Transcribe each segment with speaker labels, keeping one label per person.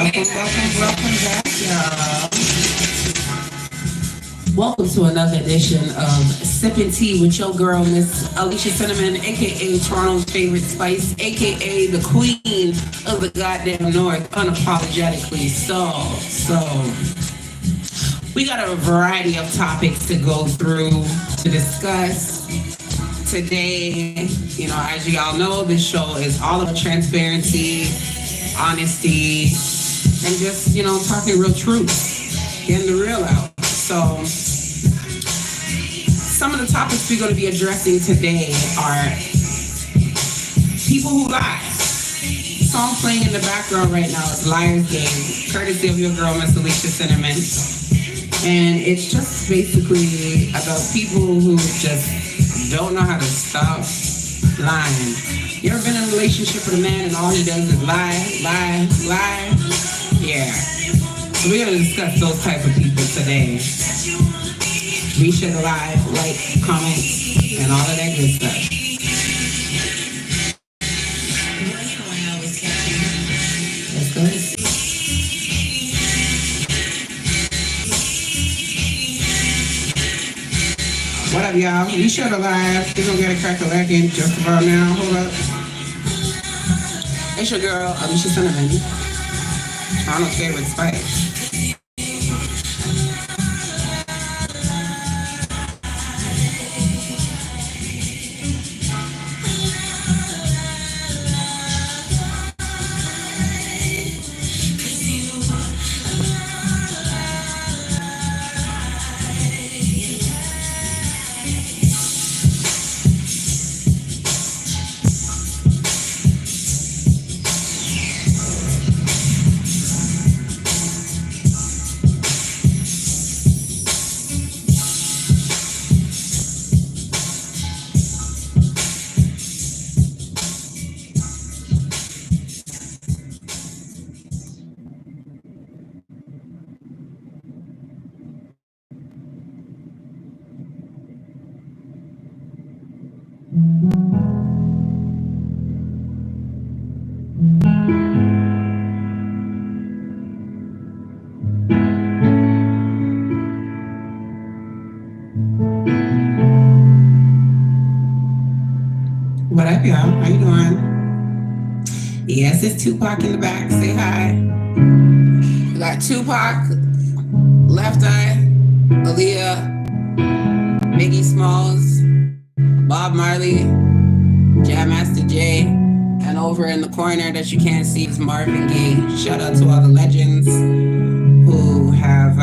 Speaker 1: Welcome back, y'all. Welcome to another edition of Sipping Tea with your girl, Miss Alicia Cinnamon, aka Toronto's favorite spice, aka the queen of the goddamn North, unapologetically so. We got a variety of topics to go through, to discuss. Today, as you all know, this show is all about transparency, honesty, and just, talking real truth, getting the real out. So, some of the topics we're going to be addressing today are people who lie. The song playing in the background right now is Liar's Game, courtesy of your girl, Miss Alicia Cinnamon. And it's just basically about people who just don't know how to stop lying. You ever been in a relationship with a man and all he does is lie? Yeah. So we're going to discuss those type of people today. Be sure to like, comment, and all of that good stuff. Let's go. What up, y'all? Be sure to live. We're going to get a crack-a-lackin' just about now. Hold up. It's your girl, Alicia Cinnamon. Toronto's favorite spice. What up, y'all? How you doing? Yes, it's Tupac in the back. Say hi. We got Tupac, Left Eye, Aaliyah, Biggie Smalls, Bob Marley, Jam Master Jay, and over in the corner that you can't see is Marvin Gaye. Shout out to all the legends who have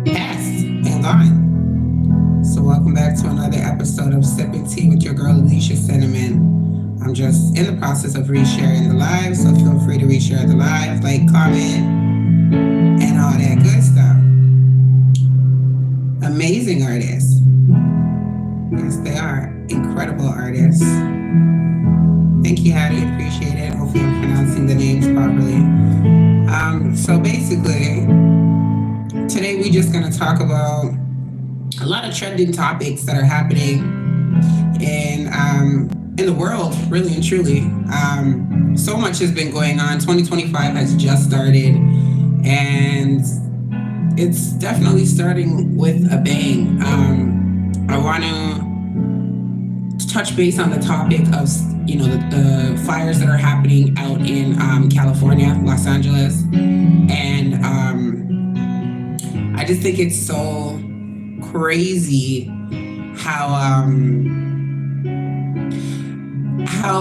Speaker 1: passed and gone. So welcome back to another episode of Sipping Tea with your girl, Alicia Cinnamon. I'm just in the process of resharing the live, so feel free to reshare the live, like, comment, and all that good stuff. Amazing artists. Yes, they are incredible artists. Thank you, Hattie. Appreciate it. Hopefully I'm pronouncing the names properly. So basically, today we're just going to talk about a lot of trending topics that are happening in the world, really and truly. So much has been going on. 2025 has just started, and it's definitely starting with a bang. I want to touch base on the topic of the fires that are happening out in California, Los Angeles, and I just think it's so crazy how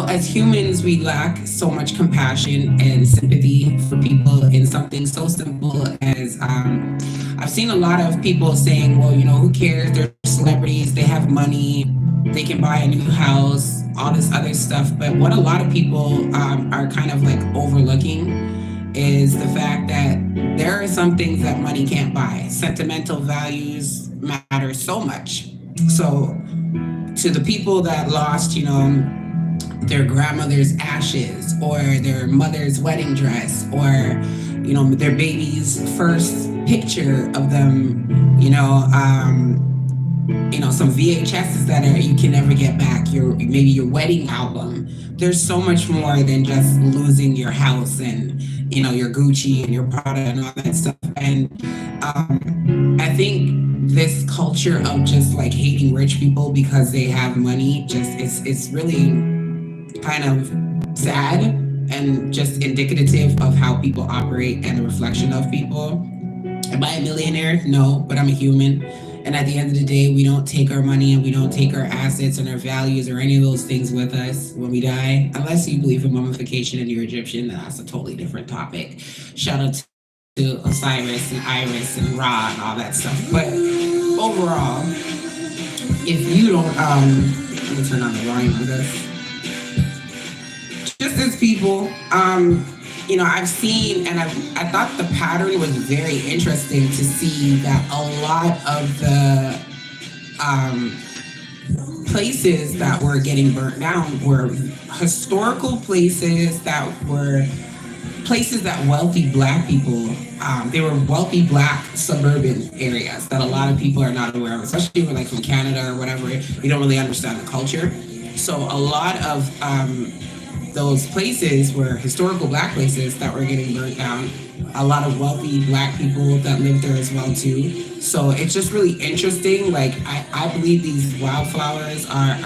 Speaker 1: as humans we lack so much compassion and sympathy for people in something so simple as I've seen a lot of people saying, well, who cares? They're celebrities, they have money, they can buy a new house, all this other stuff. But what a lot of people are kind of like overlooking is the fact that there are some things that money can't buy. Sentimental values matter so much. So to the people that lost, their grandmother's ashes or their mother's wedding dress or, their baby's first picture of them, some VHSs that you can never get back, maybe your wedding album. There's so much more than just losing your house and your Gucci and your Prada and all that stuff. And I think this culture of just like hating rich people because they have money, just it's really kind of sad and just indicative of how people operate and a reflection of people. Am I a millionaire? No, but I'm a human. And at the end of the day, we don't take our money and we don't take our assets and our values or any of those things with us when we die. Unless you believe in mummification and you're Egyptian, that's a totally different topic. Shout out to Osiris and Iris and Ra and all that stuff. But overall, if you don't, let me turn on the volume of this. Just as people, I've seen and I thought the pattern was very interesting to see that a lot of the places that were getting burnt down were historical places that were places that wealthy Black people, they were wealthy Black suburban areas that a lot of people are not aware of, especially if you're like from Canada or whatever, you don't really understand the culture. So a lot of those places were historical Black places that were getting burnt down. A lot of wealthy Black people that lived there as well too. So it's just really interesting. Like I believe these wildflowers are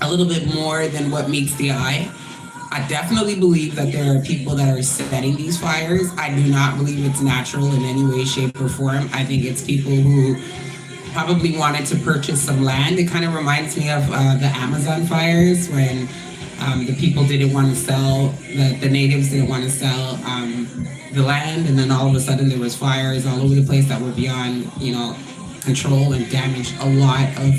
Speaker 1: a little bit more than what meets the eye. I definitely believe that there are people that are setting these fires. I do not believe it's natural in any way, shape, or form. I think it's people who probably wanted to purchase some land. It kind of reminds me of the Amazon fires when the people didn't want to sell, the natives didn't want to sell the land, and then all of a sudden there was fires all over the place that were beyond, control and damaged a lot of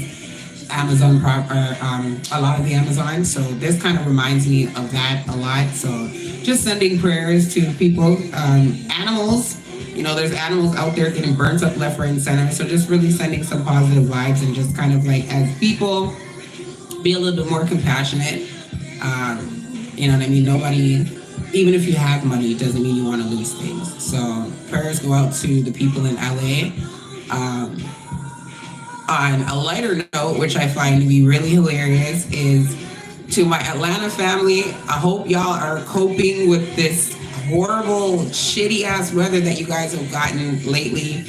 Speaker 1: a lot of the Amazon. So this kind of reminds me of that a lot. So just sending prayers to people, animals. There's animals out there getting burnt up left, right, and center. So just really sending some positive vibes and just kind of like as people, be a little bit more compassionate. You know what I mean? Nobody, even if you have money, doesn't mean you want to lose things. So prayers go out to the people in LA. On a lighter note, which I find to be really hilarious, is to my Atlanta family. I hope y'all are coping with this horrible, shitty ass weather that you guys have gotten lately.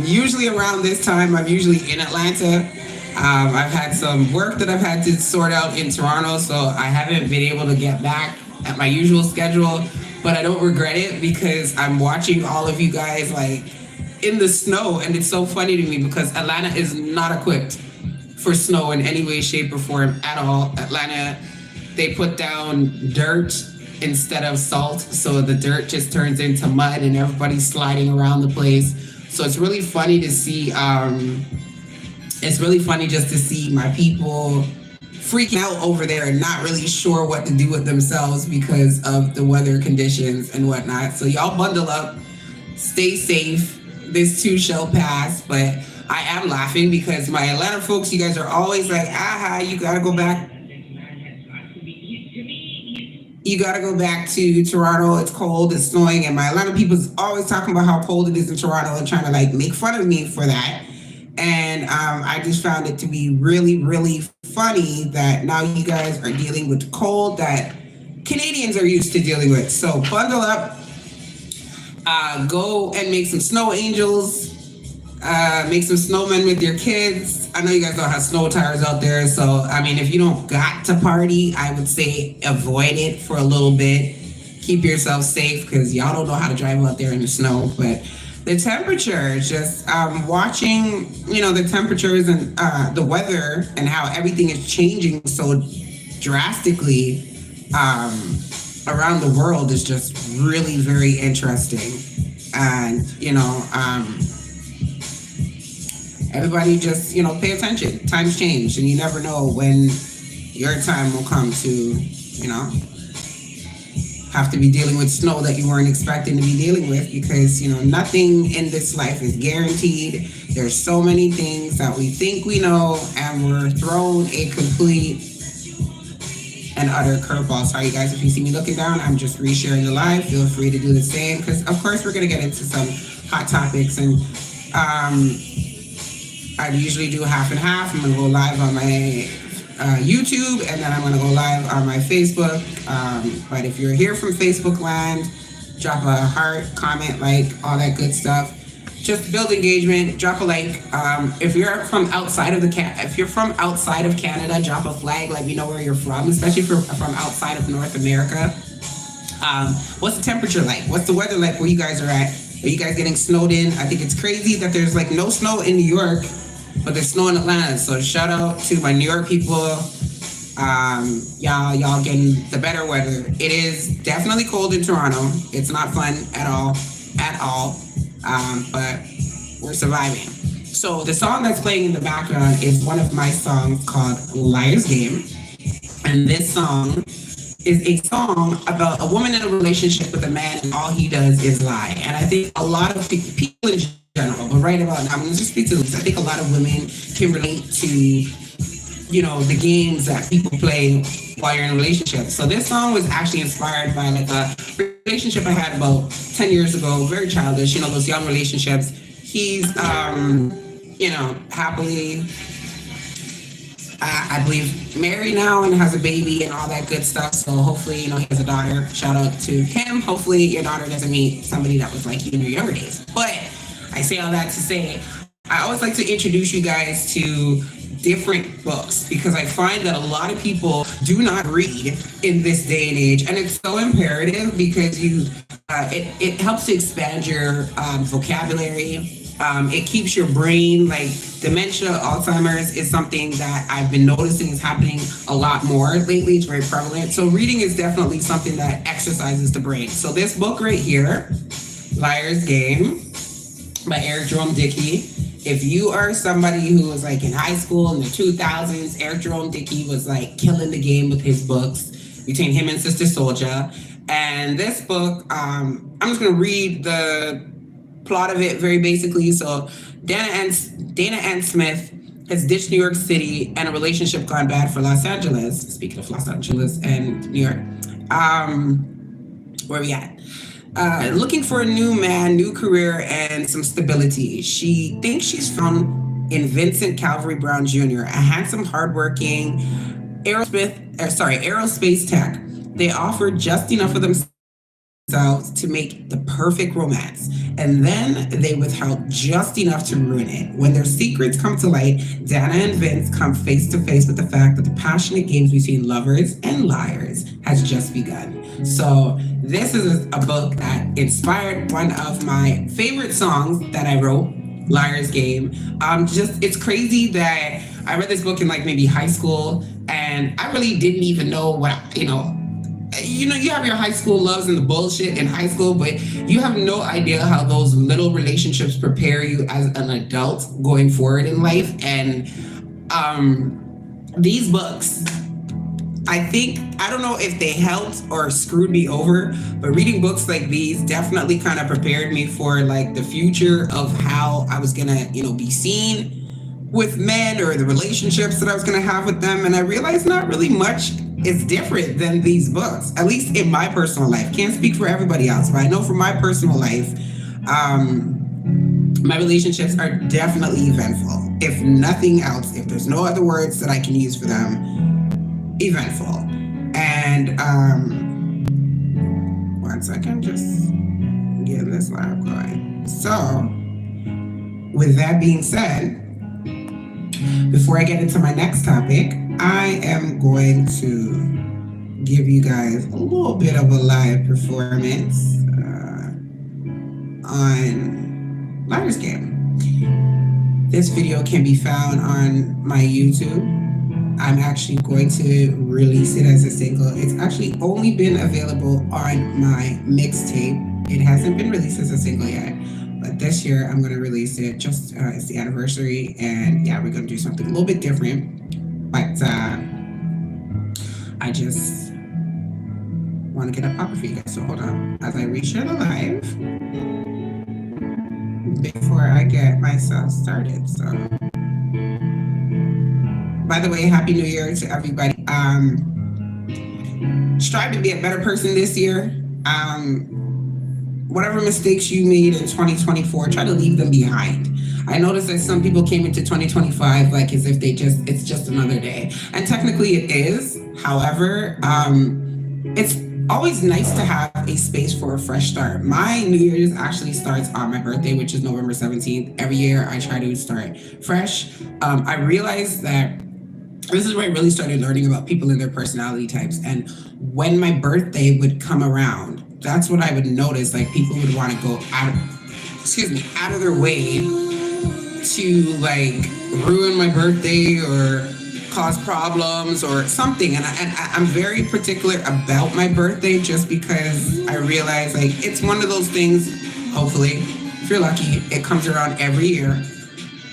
Speaker 1: Usually around this time, I'm usually in Atlanta. I've had some work that I've had to sort out in Toronto, so I haven't been able to get back at my usual schedule, but I don't regret it because I'm watching all of you guys like in the snow, and it's so funny to me because Atlanta is not equipped for snow in any way, shape, or form at all. Atlanta, they put down dirt instead of salt, so the dirt just turns into mud and everybody's sliding around the place. So it's really funny to see, it's really funny just to see my people freaking out over there and not really sure what to do with themselves because of the weather conditions and whatnot. So y'all bundle up, stay safe. This too shall pass, but I am laughing because my Atlanta folks, you guys are always like, you gotta go back. You gotta go back to Toronto. It's cold, it's snowing, and my Atlanta people's always talking about how cold it is in Toronto and trying to like make fun of me for that. And I just found it to be really, really funny that now you guys are dealing with cold that Canadians are used to dealing with. So bundle up. Go and make some snow angels, make some snowmen with your kids. I know you guys don't have snow tires out there, so I mean, if you don't got to party, I would say avoid it for a little bit. Keep yourself safe because y'all don't know how to drive out there in the snow. But the temperature, just watching, the temperatures and the weather and how everything is changing so drastically. Around the world is just really very interesting, and everybody just pay attention. Times change, and you never know when your time will come to have to be dealing with snow that you weren't expecting to be dealing with, because nothing in this life is guaranteed. There's so many things that we think we know, and we're thrown a complete and utter curveball. Sorry guys if you see me looking down, I'm just resharing the live. Feel free to do the same, because of course we're going to get into some hot topics and Um, I usually do half and half. I'm gonna go live on my YouTube, and then I'm gonna go live on my Facebook. But if you're here from Facebook land, drop a heart, comment, like, all that good stuff. Just build engagement. Drop a like. If you're from outside of if you're from outside of Canada, drop a flag. Let me know where you're from, especially if you're from outside of North America. What's the temperature like? What's the weather like where you guys are at? Are you guys getting snowed in? I think it's crazy that there's like no snow in New York, but there's snow in Atlanta. So shout out to my New York people. Y'all getting the better weather. It is definitely cold in Toronto. It's not fun at all. But we're surviving. So the song that's playing in the background is one of my songs called Liar's Game. And this song is a song about a woman in a relationship with a man and all he does is lie. And I think a lot of people in general, but right about now, I'm going to just speak to this. I think a lot of women can relate to, the games that people play while you're in a relationship. So this song was actually inspired by like a relationship I had about 10 years ago, very childish, those young relationships. He's, happily, I believe, married now and has a baby and all that good stuff. So hopefully, he has a daughter. Shout out to him. Hopefully your daughter doesn't meet somebody that was like you in your younger days. But I say all that to say, I always like to introduce you guys to different books because I find that a lot of people do not read in this day and age, and it's so imperative because it helps to expand your vocabulary. It keeps your brain, like dementia, Alzheimer's is something that I've been noticing is happening a lot more lately. It's very prevalent. So reading is definitely something that exercises the brain. So this book right here, Liar's Game by Eric Jerome Dickey. If you are somebody who was like in high school in the 2000s, Eric Jerome Dickey was like killing the game with his books between him and Sister Souljah. And this book, I'm just going to read the plot of it very basically. So Dana Ann Smith has ditched New York City and a relationship gone bad for Los Angeles. Speaking of Los Angeles and New York, where we at? Looking for a new man, new career, and some stability. She thinks she's found in Vincent Calvary Brown Jr., a handsome, hardworking aerospace tech. They offer just enough of themselves to make the perfect romance, and then they withheld just enough to ruin it. When their secrets come to light, Dana and Vince come face to face with the fact that the passionate games between lovers and liars has just begun. So this is a book that inspired one of my favorite songs that I wrote, Liar's Game. It's crazy that I read this book in like maybe high school, and I really didn't even know what, you have your high school loves and the bullshit in high school, but you have no idea how those little relationships prepare you as an adult going forward in life. And these books, I don't know if they helped or screwed me over, but reading books like these definitely kind of prepared me for like the future of how I was gonna, be seen with men or the relationships that I was gonna have with them. And I realized not really much is different than these books, at least in my personal life. Can't speak for everybody else, but I know for my personal life, my relationships are definitely eventful. If nothing else, if there's no other words that I can use for them, eventful. And one second, just getting this live going. So, with that being said, before I get into my next topic, I am going to give you guys a little bit of a live performance on Liar's Game. This video can be found on my YouTube. I'm actually going to release it as a single. It's actually only been available on my mixtape. It hasn't been released as a single yet. But this year I'm going to release it. Just it's the anniversary, and yeah, we're going to do something a little bit different. But I just want to get a popper for you guys. So hold on as I reshare the live before I get myself started. So, by the way, Happy New Year to everybody. Strive to be a better person this year. Whatever mistakes you made in 2024, try to leave them behind. I noticed that some people came into 2025 like as if it's just another day, and technically it is. However, it's always nice to have a space for a fresh start. My New Year's actually starts on my birthday, which is November 17th. Every year I try to start fresh. I realized that this is where I really started learning about people and their personality types. And when my birthday would come around, that's what I would notice. Like people would want to go out of their way to like ruin my birthday or cause problems or something. I'm very particular about my birthday just because I realize like it's one of those things, hopefully, if you're lucky, it comes around every year.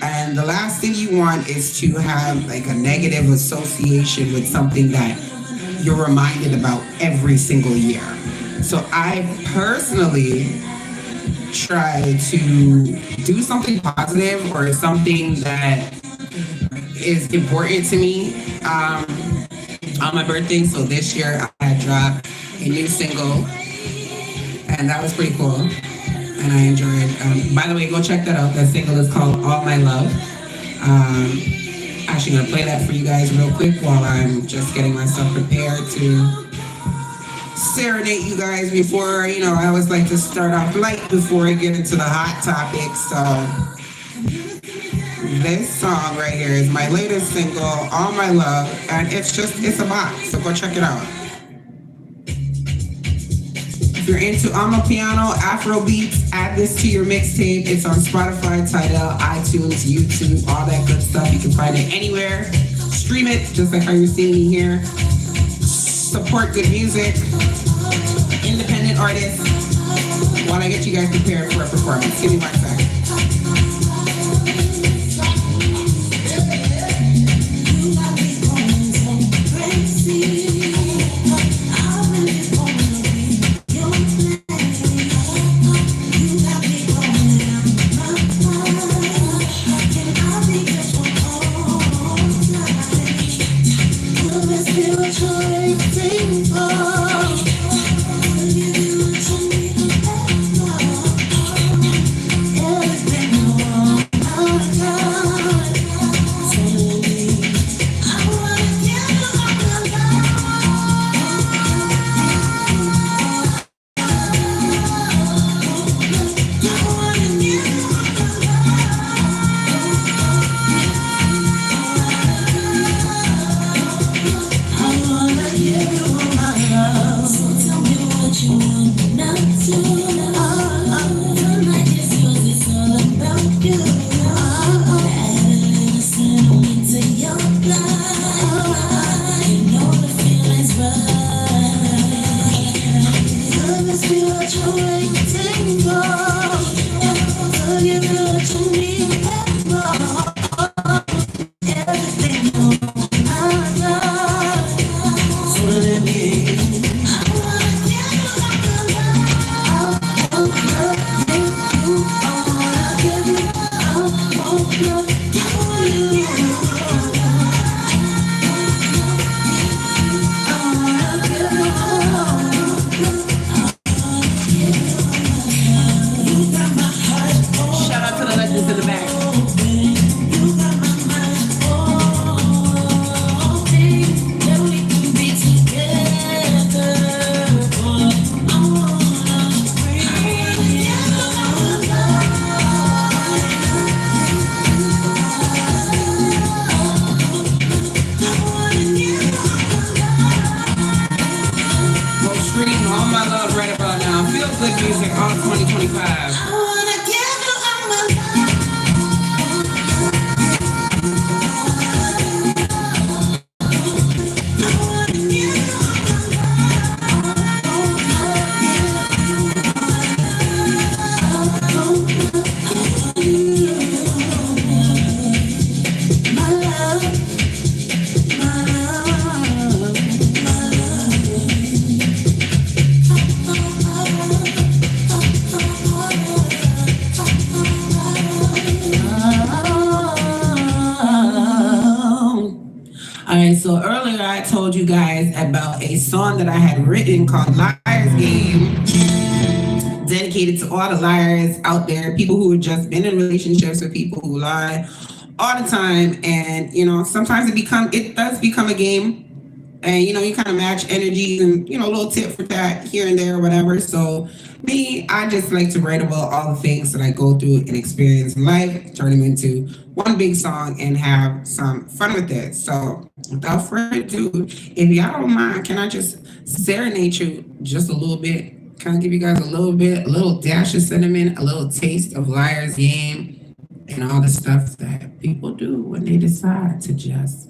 Speaker 1: And the last thing you want is to have like a negative association with something that you're reminded about every single year. So I personally try to do something positive or something that is important to me on my birthday. So this year I dropped a new single, and that was pretty cool. And I enjoyed. By the way, go check that out. That single is called All My Love. Actually, gonna play that for you guys real quick while I'm just getting myself prepared to serenade you guys before, I always like to start off light before I get into the hot topics. So this song right here is my latest single, All My Love, and it's a bop, so go check it out. If you're into Amapiano, Afro beats, add this to your mixtape. It's on Spotify, Tidal, iTunes, YouTube, all that good stuff. You can find it anywhere. Stream it, just like how you're seeing me here. Support good music, independent artists, while I get you guys prepared for a performance. Give me 1 second. So earlier I told you guys about a song that I had written called Liar's Game dedicated to all the liars out there, people who have just been in relationships with people who lie all the time. And sometimes it does become a game, and you kind of match energies, and a little tip for that here and there or whatever. So me, I just like to write about all the things that I go through and experience in life, turn them into one big song and have some fun with it. So without further ado, if y'all don't mind, can I just serenade you just a little bit? Kind of give you guys a little dash of cinnamon, a little taste of Liar's Game, and all the stuff that people do when they decide to just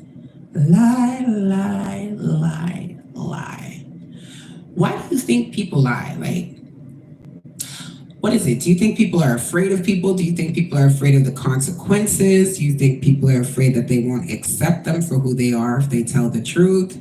Speaker 1: lie, lie, lie, lie. Why do you think people lie? Like, what is it? Do you think people are afraid of people? Do you think people are afraid of the consequences? Do you think people are afraid that they won't accept them for who they are if they tell the truth?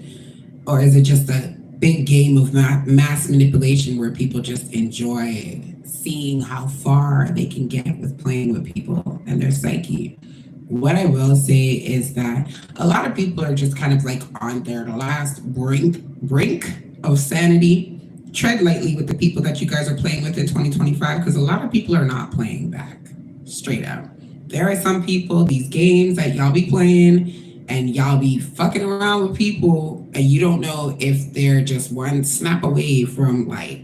Speaker 1: Or is it just a big game of mass manipulation where people just enjoy seeing how far they can get with playing with people and their psyche? What I will say is that a lot of people are just kind of like on their last brink of sanity. Tread lightly with the people that you guys are playing with in 2025, because a lot of people are not playing back. Straight up. There are some people, these games that y'all be playing, and y'all be fucking around with people, and you don't know if they're just one snap away from like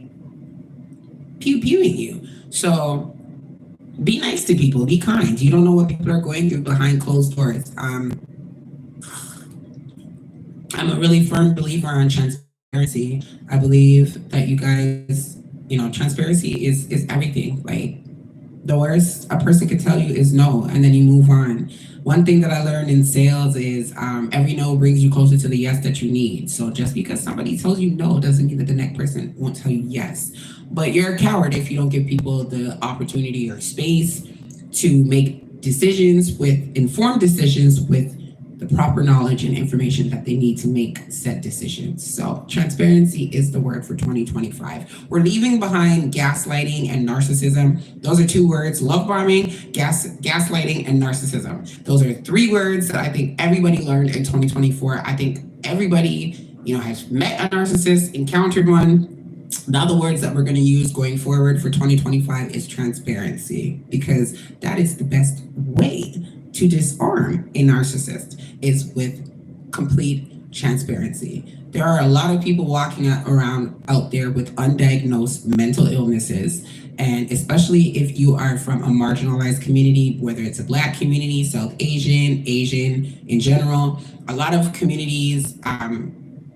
Speaker 1: pew-pewing you. So be nice to people, be kind. You don't know what people are going through behind closed doors. I'm a really firm believer on transparency. I believe that you guys, transparency is everything. Like, the worst a person could tell you is no, and then you move on. One thing that I learned in sales is every no brings you closer to the yes that you need. So just because somebody tells you no doesn't mean that the next person won't tell you yes. But you're a coward if you don't give people the opportunity or space to make informed decisions with the proper knowledge and information that they need to make said decisions. So transparency is the word for 2025. We're leaving behind gaslighting and narcissism. Those are two words: love bombing, gaslighting, and narcissism. Those are three words that I think everybody learned in 2024. I think everybody, has met a narcissist, encountered one. Now the words that we're going to use going forward for 2025 is transparency, because that is the best way to disarm a narcissist, is with complete transparency. There are a lot of people walking around out there with undiagnosed mental illnesses, and especially if you are from a marginalized community, whether it's a Black community, South Asian in general, a lot of communities,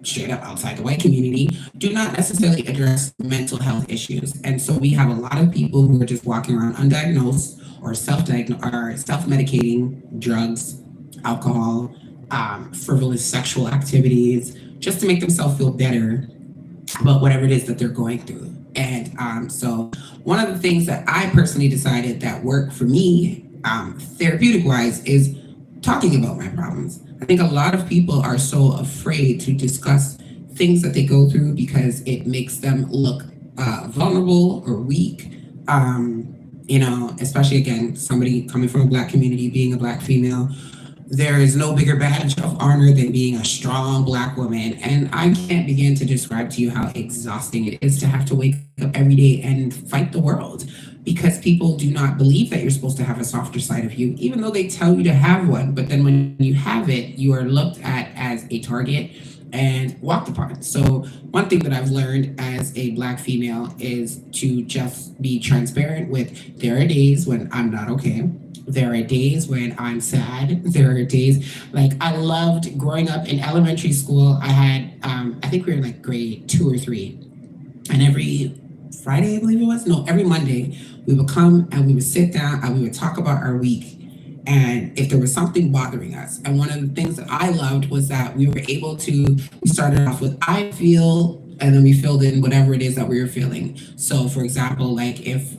Speaker 1: straight up outside the white community, do not necessarily address mental health issues. And so we have a lot of people who are just walking around undiagnosed or self-medicating drugs, alcohol, frivolous sexual activities, just to make themselves feel better about whatever it is that they're going through. And so one of the things that I personally decided that worked for me, therapeutic-wise, is talking about my problems. I think a lot of people are so afraid to discuss things that they go through because it makes them look vulnerable or weak. Especially, again, somebody coming from a Black community, being a Black female, there is no bigger badge of honor than being a strong Black woman. And I can't begin to describe to you how exhausting it is to have to wake up every day and fight the world, because people do not believe that you're supposed to have a softer side of you, even though they tell you to have one. But then when you have it, you are looked at as a target and walked upon. So one thing that I've learned as a Black female is to just be transparent with, there are days when I'm not okay. There are days when I'm sad. There are days, like, I loved growing up in elementary school. I had, I think we were in like grade 2 or 3. And every Friday, I believe it was, no, every Monday, we would come and we would sit down and we would talk about our week. And if there was something bothering us. And one of the things that I loved was that we were able to, we started off with, I feel, and then we filled in whatever it is that we were feeling. So for example, like if,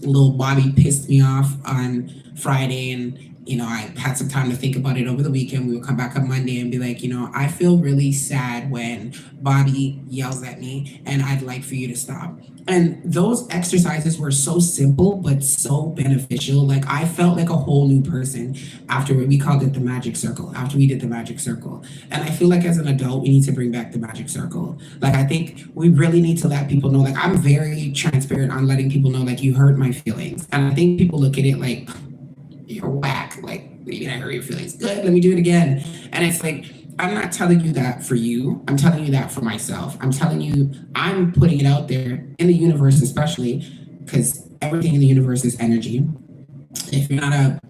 Speaker 1: little Bobby pissed me off on Friday and, I had some time to think about it over the weekend. We would come back on Monday and be like, I feel really sad when Bobby yells at me and I'd like for you to stop. And those exercises were so simple but so beneficial. Like I felt like a whole new person after we called it the magic circle, after we did the magic circle. And I feel like as an adult, we need to bring back the magic circle. Like I think we really need to let people know, like I'm very transparent on letting people know, like you hurt my feelings. And I think people look at it like, you're whack. Like, maybe I hurt your feelings. Good, let me do it again. And it's like, I'm not telling you that for you. I'm telling you that for myself. I'm telling you, I'm putting it out there in the universe, especially because everything in the universe is energy. If you're not a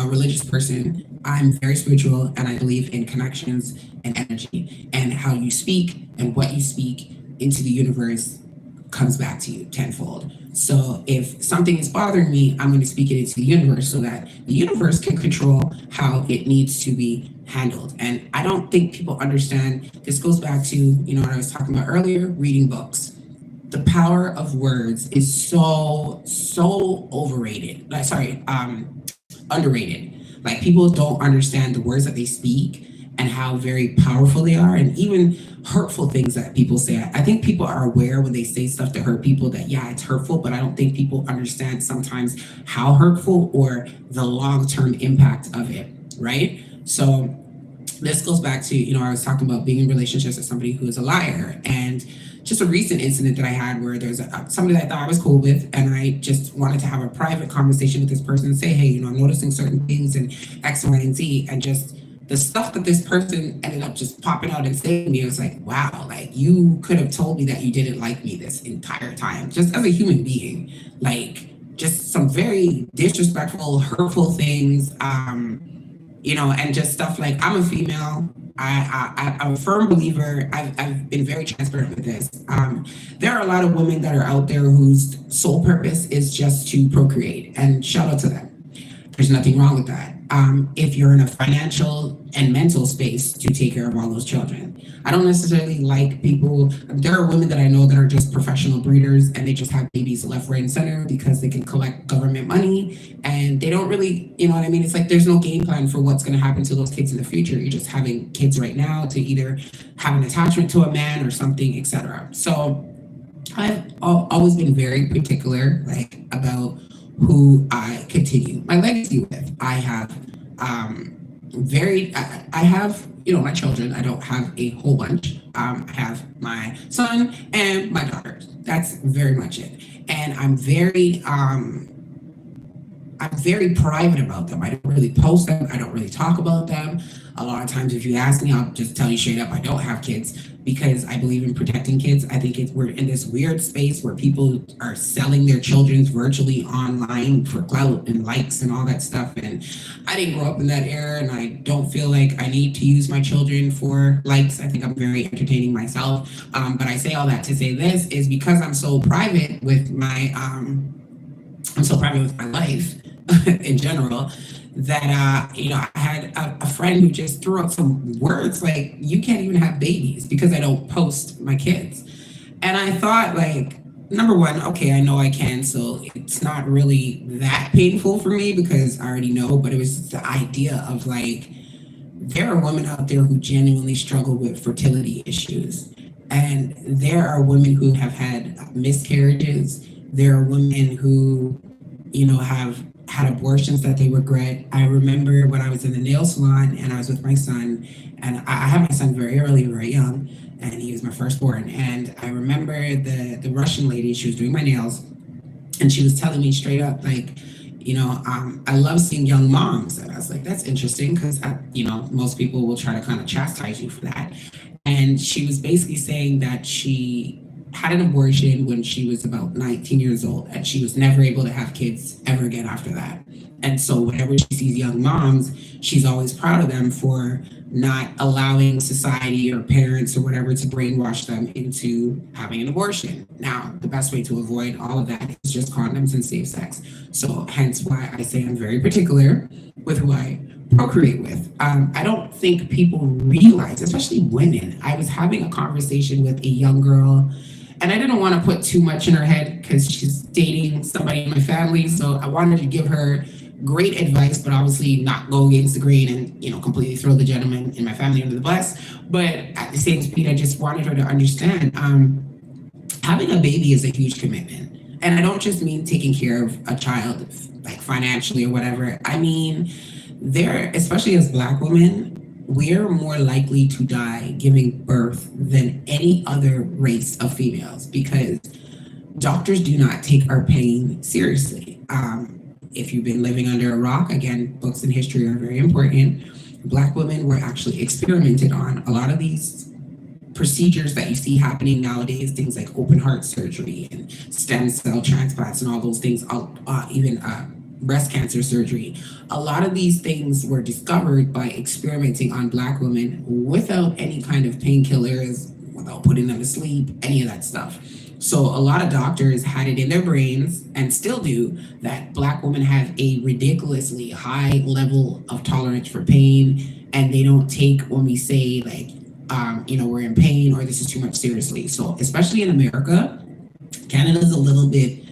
Speaker 1: religious person, I'm very spiritual and I believe in connections and energy and how you speak and what you speak into the universe comes back to you tenfold. So if something is bothering me, I'm going to speak it into the universe so that the universe can control how it needs to be handled. And I don't think people understand. This goes back to, what I was talking about earlier, reading books. The power of words is so overrated. Underrated. Like people don't understand the words that they speak and how very powerful they are, and even hurtful things that people say. I think people are aware when they say stuff to hurt people that, yeah, it's hurtful, but I don't think people understand sometimes how hurtful or the long-term impact of it, right? So this goes back to, I was talking about being in relationships with somebody who is a liar, and just a recent incident that I had where there's somebody that I thought I was cool with, and I just wanted to have a private conversation with this person and say, hey, I'm noticing certain things and X, Y, and Z, and just the stuff that this person ended up just popping out and saying to me, I was like, wow, like you could have told me that you didn't like me this entire time, just as a human being. Like just some very disrespectful, hurtful things, and just stuff like I'm a female. I'm a firm believer. I've been very transparent with this. There are a lot of women that are out there whose sole purpose is just to procreate, and shout out to them. There's nothing wrong with that. If you're in a financial and mental space to take care of all those children. I don't necessarily like people. There are women that I know that are just professional breeders and they just have babies left, right, and center because they can collect government money and they don't really, you know what I mean? It's like there's no game plan for what's going to happen to those kids in the future. You're just having kids right now to either have an attachment to a man or something, etc. So I've always been very particular, like about who I continue my legacy with. I have my children. I don't have a whole bunch. I have my son and my daughters. That's very much it. And I'm very private about them. I don't really post them. I don't really talk about them. A lot of times, if you ask me, I'll just tell you straight up, I don't have kids because I believe in protecting kids. I think we're in this weird space where people are selling their children virtually online for clout and likes and all that stuff. And I didn't grow up in that era, and I don't feel like I need to use my children for likes. I think I'm very entertaining myself. But I say all that to say this is because I'm so private with my life in general, that I had a friend who just threw out some words like, you can't even have babies because I don't post my kids. And I thought, like, number one, okay, I know I can, so it's not really that painful for me because I already know, but it was just the idea of like, there are women out there who genuinely struggle with fertility issues. And there are women who have had miscarriages. There are women who, have had abortions that they regret. I remember when I was in the nail salon and I was with my son, and I had my son very early, very young, and he was my firstborn. And I remember the Russian lady, she was doing my nails, and she was telling me straight up, like, I love seeing young moms. And I was like, that's interesting because, most people will try to kind of chastise you for that. And she was basically saying that she had an abortion when she was about 19 years old, and she was never able to have kids ever again after that. And so whenever she sees young moms, she's always proud of them for not allowing society or parents or whatever to brainwash them into having an abortion. Now, the best way to avoid all of that is just condoms and safe sex. So hence why I say I'm very particular with who I procreate with. I don't think people realize, especially women. I was having a conversation with a young girl, and I didn't want to put too much in her head because she's dating somebody in my family. So I wanted to give her great advice, but obviously not go against the grain and, completely throw the gentleman in my family under the bus. But at the same speed, I just wanted her to understand, having a baby is a huge commitment. And I don't just mean taking care of a child, like financially or whatever. I mean, especially as Black women, we're more likely to die giving birth than any other race of females because doctors do not take our pain seriously. If you've been living under a rock, again, books and history are very important. Black women were actually experimented on. A lot of these procedures that you see happening nowadays, things like open heart surgery and stem cell transplants and all those things, even breast cancer surgery. A lot of these things were discovered by experimenting on Black women without any kind of painkillers, without putting them to sleep, any of that stuff. So a lot of doctors had it in their brains, and still do, that Black women have a ridiculously high level of tolerance for pain, and they don't take when we say like, we're in pain or this is too much seriously. So especially in America, Canada's a little bit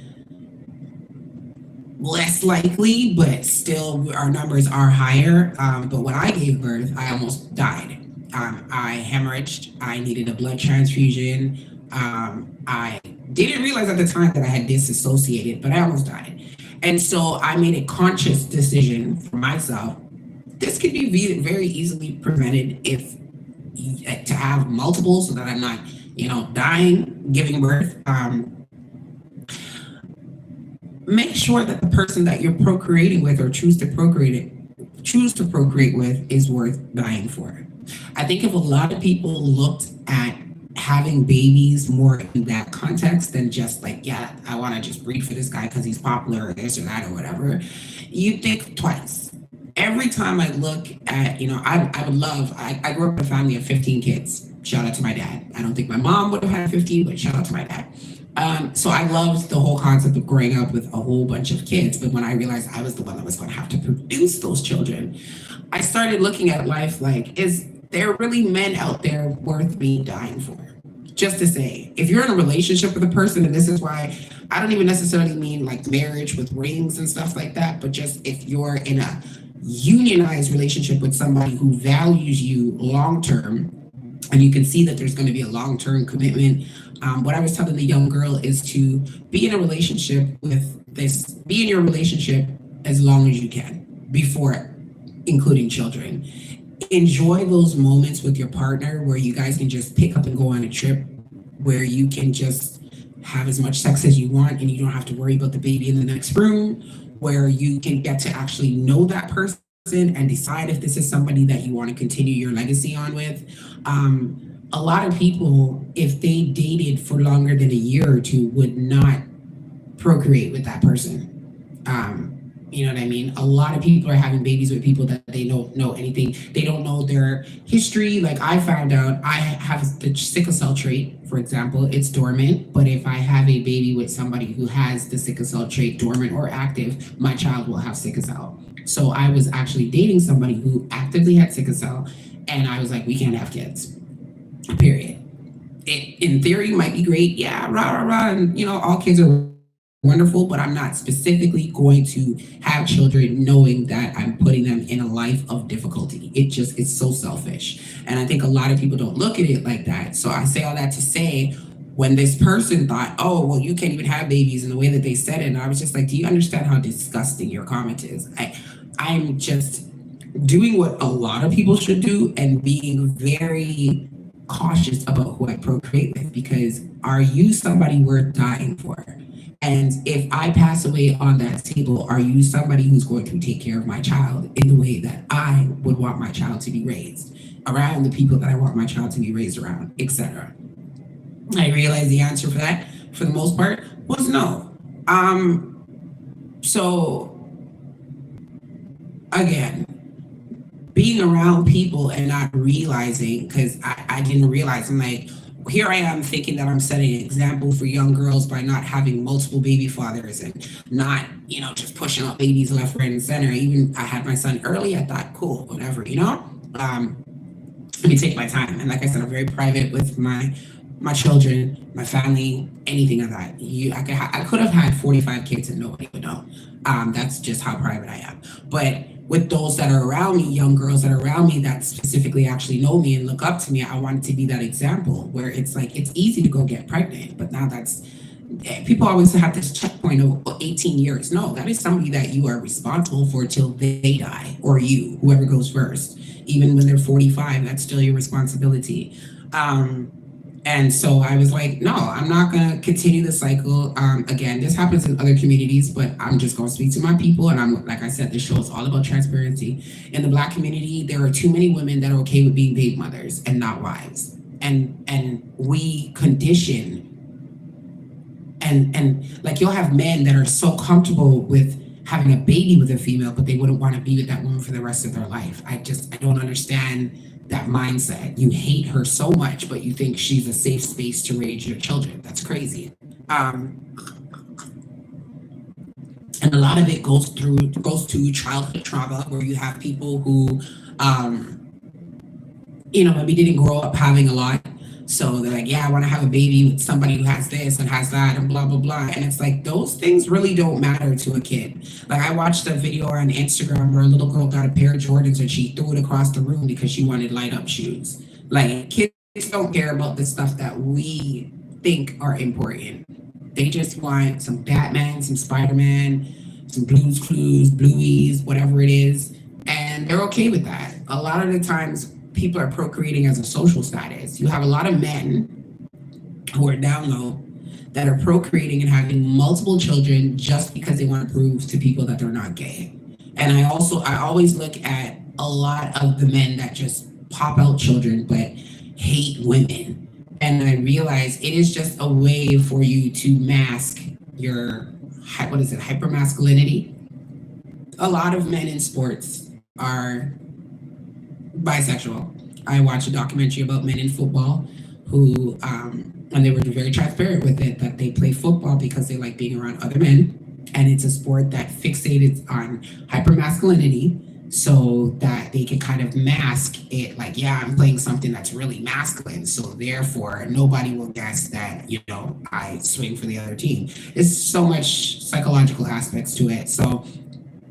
Speaker 1: less likely, but still our numbers are higher. But when I gave birth, I almost died. I hemorrhaged. I needed a blood transfusion. I didn't realize at the time that I had disassociated, but I almost died. And so I made a conscious decision for myself. This could be very easily prevented if to have multiple, so that I'm not, dying giving birth. Make sure that the person that you're procreating with or choose to procreate with is worth dying for. I think if a lot of people looked at having babies more in that context than just like, yeah, I want to just breed for this guy because he's popular or this or that or whatever, you think twice. Every time I look at, I grew up in a family of 15 kids. Shout out to my dad. I don't think my mom would have had 15, but shout out to my dad. So I loved the whole concept of growing up with a whole bunch of kids. But when I realized I was the one that was going to have to produce those children, I started looking at life like, is there really men out there worth me dying for? Just to say, if you're in a relationship with a person, and this is why I don't even necessarily mean like marriage with rings and stuff like that, but just if you're in a unionized relationship with somebody who values you long-term, and you can see that there's going to be a long-term commitment. What I was telling the young girl is to be in a relationship be in your relationship as long as you can, before including children. Enjoy those moments with your partner where you guys can just pick up and go on a trip, where you can just have as much sex as you want and you don't have to worry about the baby in the next room, where you can get to actually know that person and decide if this is somebody that you want to continue your legacy on with. A lot of people, if they dated for longer than a year or two, would not procreate with that person. You know what I mean? A lot of people are having babies with people that they don't know anything. They don't know their history. Like I found out I have the sickle cell trait, for example. It's dormant, but if I have a baby with somebody who has the sickle cell trait dormant or active, my child will have sickle cell. So I was actually dating somebody who actively had sickle cell, and I was like, we can't have kids, period. It, in theory, might be great. Yeah, rah, rah, rah. And, all kids are wonderful, but I'm not specifically going to have children knowing that I'm putting them in a life of difficulty. It's so selfish. And I think a lot of people don't look at it like that. So I say all that to say, when this person thought, oh, well, you can't even have babies, in the way that they said it, and I was just like, do you understand how disgusting your comment is? I'm just doing what a lot of people should do and being very cautious about who I procreate with, because are you somebody worth dying for? And if I pass away on that table, are you somebody who's going to take care of my child in the way that I would want my child to be raised, around the people that I want my child to be raised around, etc.? I realized the answer for that, for the most part, was no. So again, being around people and not realizing, because I didn't realize, I'm like, here I am thinking that I'm setting an example for young girls by not having multiple baby fathers and not, just pushing out babies left, right, and center. Even I had my son early. I thought, cool, whatever, let me take my time. And like I said, I'm very private with my my children, my family, anything of that. I could have had 45 kids and nobody would know. That's just how private I am. But with those that are around me, young girls that are around me that specifically actually know me and look up to me, I wanted to be that example where it's like it's easy to go get pregnant, but now that's people always have this checkpoint of 18 years. No, that is somebody that you are responsible for till they die, or you, whoever goes first. Even when they're 45, that's still your responsibility. And so I was like, no, I'm not going to continue the cycle. Again, this happens in other communities, but I'm just going to speak to my people. And I'm, like I said, this show is all about transparency. In the Black community, there are too many women that are okay with being baby mothers and not wives. And we condition, and like you'll have men that are so comfortable with having a baby with a female, but they wouldn't want to be with that woman for the rest of their life. I don't understand that mindset. You hate her so much, but you think she's a safe space to raise your children. That's crazy. And a lot of it goes to childhood trauma, where you have people who, maybe didn't grow up having a lot. So they're like, yeah, I want to have a baby with somebody who has this and has that and blah, blah, blah. And it's like, those things really don't matter to a kid. Like I watched a video on Instagram where a little girl got a pair of Jordans and she threw it across the room because she wanted light up shoes. Like kids don't care about the stuff that we think are important. They just want some Batman, some Spider-Man, some Blue's Clues, Blueies, whatever it is. And they're okay with that. A lot of the times, people are procreating as a social status. You have a lot of men who are down low that are procreating and having multiple children just because they want to prove to people that they're not gay. And I always look at a lot of the men that just pop out children but hate women. And I realize it is just a way for you to mask your, hypermasculinity. A lot of men in sports are bisexual. I watched a documentary about men in football who, and they were very transparent with it, that they play football because they like being around other men. And it's a sport that fixated on hypermasculinity so that they can kind of mask it like, yeah, I'm playing something that's really masculine. So therefore, nobody will guess that, I swing for the other team. There's so much psychological aspects to it. So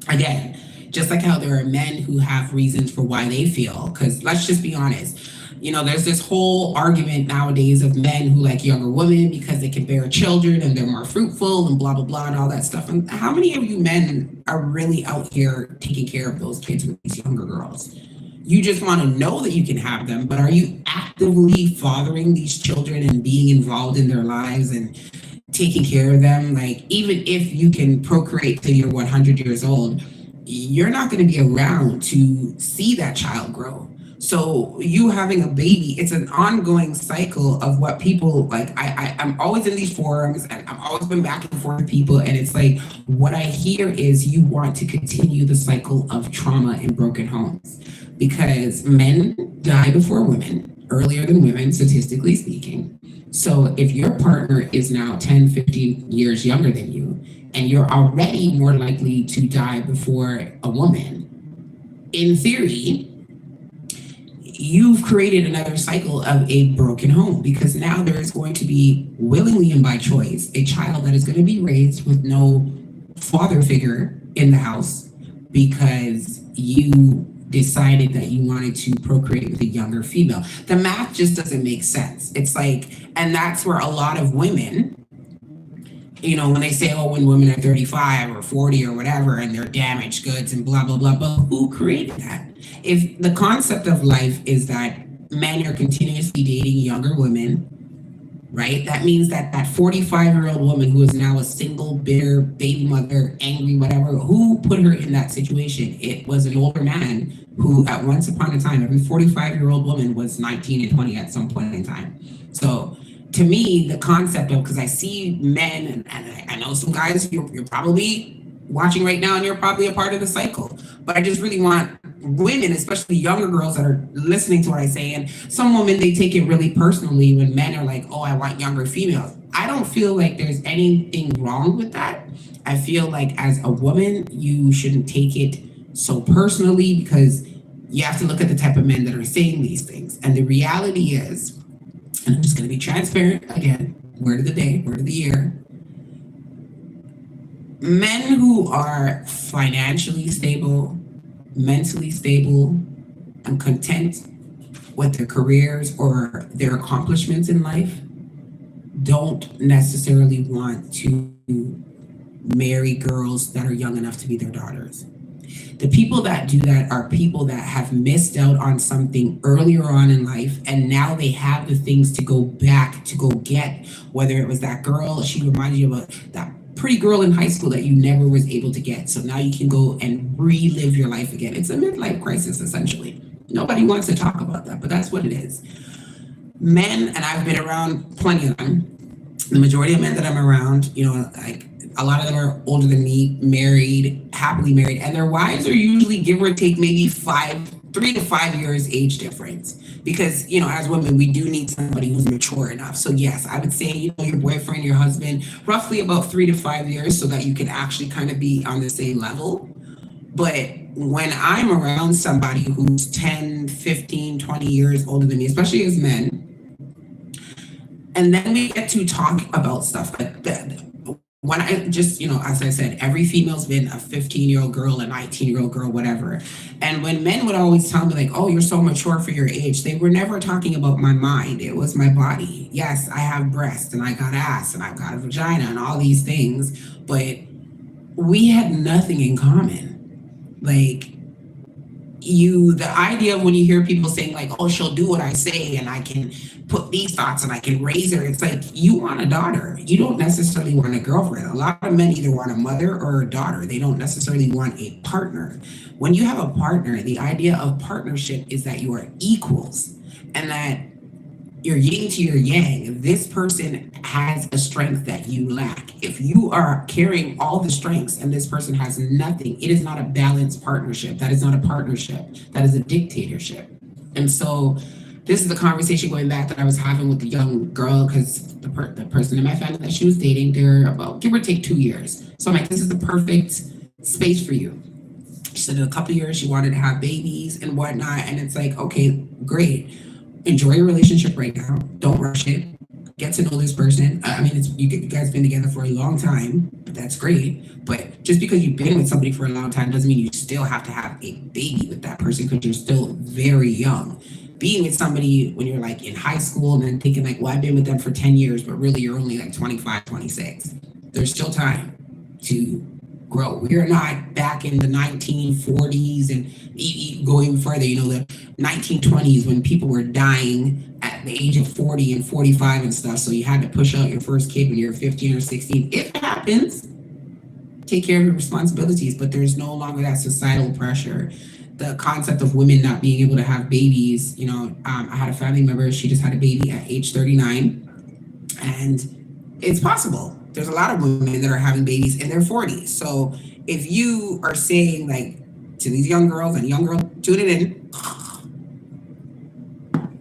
Speaker 1: again, just like how there are men who have reasons for why they feel, because let's just be honest, there's this whole argument nowadays of men who like younger women because they can bear children and they're more fruitful and blah, blah, blah, and all that stuff. And how many of you men are really out here taking care of those kids with these younger girls? You just want to know that you can have them, but are you actively fathering these children and being involved in their lives and taking care of them? Like, even if you can procreate till you're 100 years old, you're not going to be around to see that child grow. So you having a baby, it's an ongoing cycle of what people like. I'm always in these forums and I've always been back and forth with people. And it's like, what I hear is you want to continue the cycle of trauma in broken homes because men die before women, earlier than women, statistically speaking. So if your partner is now 10, 15 years younger than you, and you're already more likely to die before a woman, in theory, you've created another cycle of a broken home because now there is going to be, willingly and by choice, a child that is going to be raised with no father figure in the house because you decided that you wanted to procreate with a younger female. The math just doesn't make sense. It's like, and that's where a lot of women, when they say, oh, when women are 35 or 40 or whatever, and they're damaged goods and blah, blah, blah, but who created that? If the concept of life is that men are continuously dating younger women, right? That means that 45-year-old woman who is now a single, bitter baby mother, angry, whatever, who put her in that situation? It was an older man who, at once upon a time, every 45-year-old woman was 19 and 20 at some point in time. So to me, the concept of, because I see men, and I know some guys, you're probably watching right now and you're probably a part of the cycle, but I just really want women, especially younger girls that are listening to what I say, and some women, they take it really personally when men are like, oh, I want younger females. I don't feel like there's anything wrong with that. I feel like as a woman, you shouldn't take it so personally because you have to look at the type of men that are saying these things. And the reality is, And I'm just going to be transparent again. Word of the day, word of the year. Men who are financially stable, mentally stable, and content with their careers or their accomplishments in life don't necessarily want to marry girls that are young enough to be their daughters. The people that do that are people that have missed out on something earlier on in life, and now they have the things to go back to go get, whether it was that girl, she reminded you of that pretty girl in high school that you never was able to get. So now you can go and relive your life again. It's a midlife crisis, essentially. Nobody wants to talk about that, but that's what it is. Men, and I've been around plenty of them, the majority of men that I'm around, like a lot of them are older than me, married, happily married, and their wives are usually give or take maybe 3 to 5 years age difference. Because, as women, we do need somebody who's mature enough. So yes, I would say, your boyfriend, your husband, roughly about 3 to 5 years so that you can actually kind of be on the same level. But when I'm around somebody who's 10, 15, 20 years older than me, especially as men, and then we get to talk about stuff like that. When I just, as I said, every female's been a 15-year-old girl, a 19-year-old girl, whatever. And when men would always tell me, like, oh, you're so mature for your age, they were never talking about my mind. It was my body. Yes, I have breasts and I got ass and I've got a vagina and all these things, but we had nothing in common. Like, the idea of when you hear people saying, like, oh, she'll do what I say and I can put these thoughts and I can raise her. It's like, you want a daughter. You don't necessarily want a girlfriend. A lot of men either want a mother or a daughter. They don't necessarily want a partner. When you have a partner, the idea of partnership is that you are equals and that your yin to your yang. This person has a strength that you lack. If you are carrying all the strengths and this person has nothing, it is not a balanced partnership. That is not a partnership. That is a dictatorship. And so this is the conversation going back that I was having with the young girl, because the person in my family that she was dating, they're about give or take 2 years. So I'm like, this is the perfect space for you. She said in a couple of years she wanted to have babies and whatnot. And it's like, okay, great. Enjoy your relationship right now. Don't rush it. Get to know this person. I mean, you guys been together for a long time. That's great. But just because you've been with somebody for a long time doesn't mean you still have to have a baby with that person because you're still very young. Being with somebody when you're like in high school and then thinking like, well, I've been with them for 10 years, but really you're only like 25, 26. There's still time to grow. We're not back in the 1940s and going further, the 1920s when people were dying at the age of 40 and 45 and stuff. So you had to push out your first kid when you're 15 or 16. If it happens, take care of your responsibilities, but there's no longer that societal pressure. The concept of women not being able to have babies, I had a family member, she just had a baby at age 39, and it's possible. There's a lot of women that are having babies in their 40s. So if you are saying, like, to these young girls and young girls, tune it in.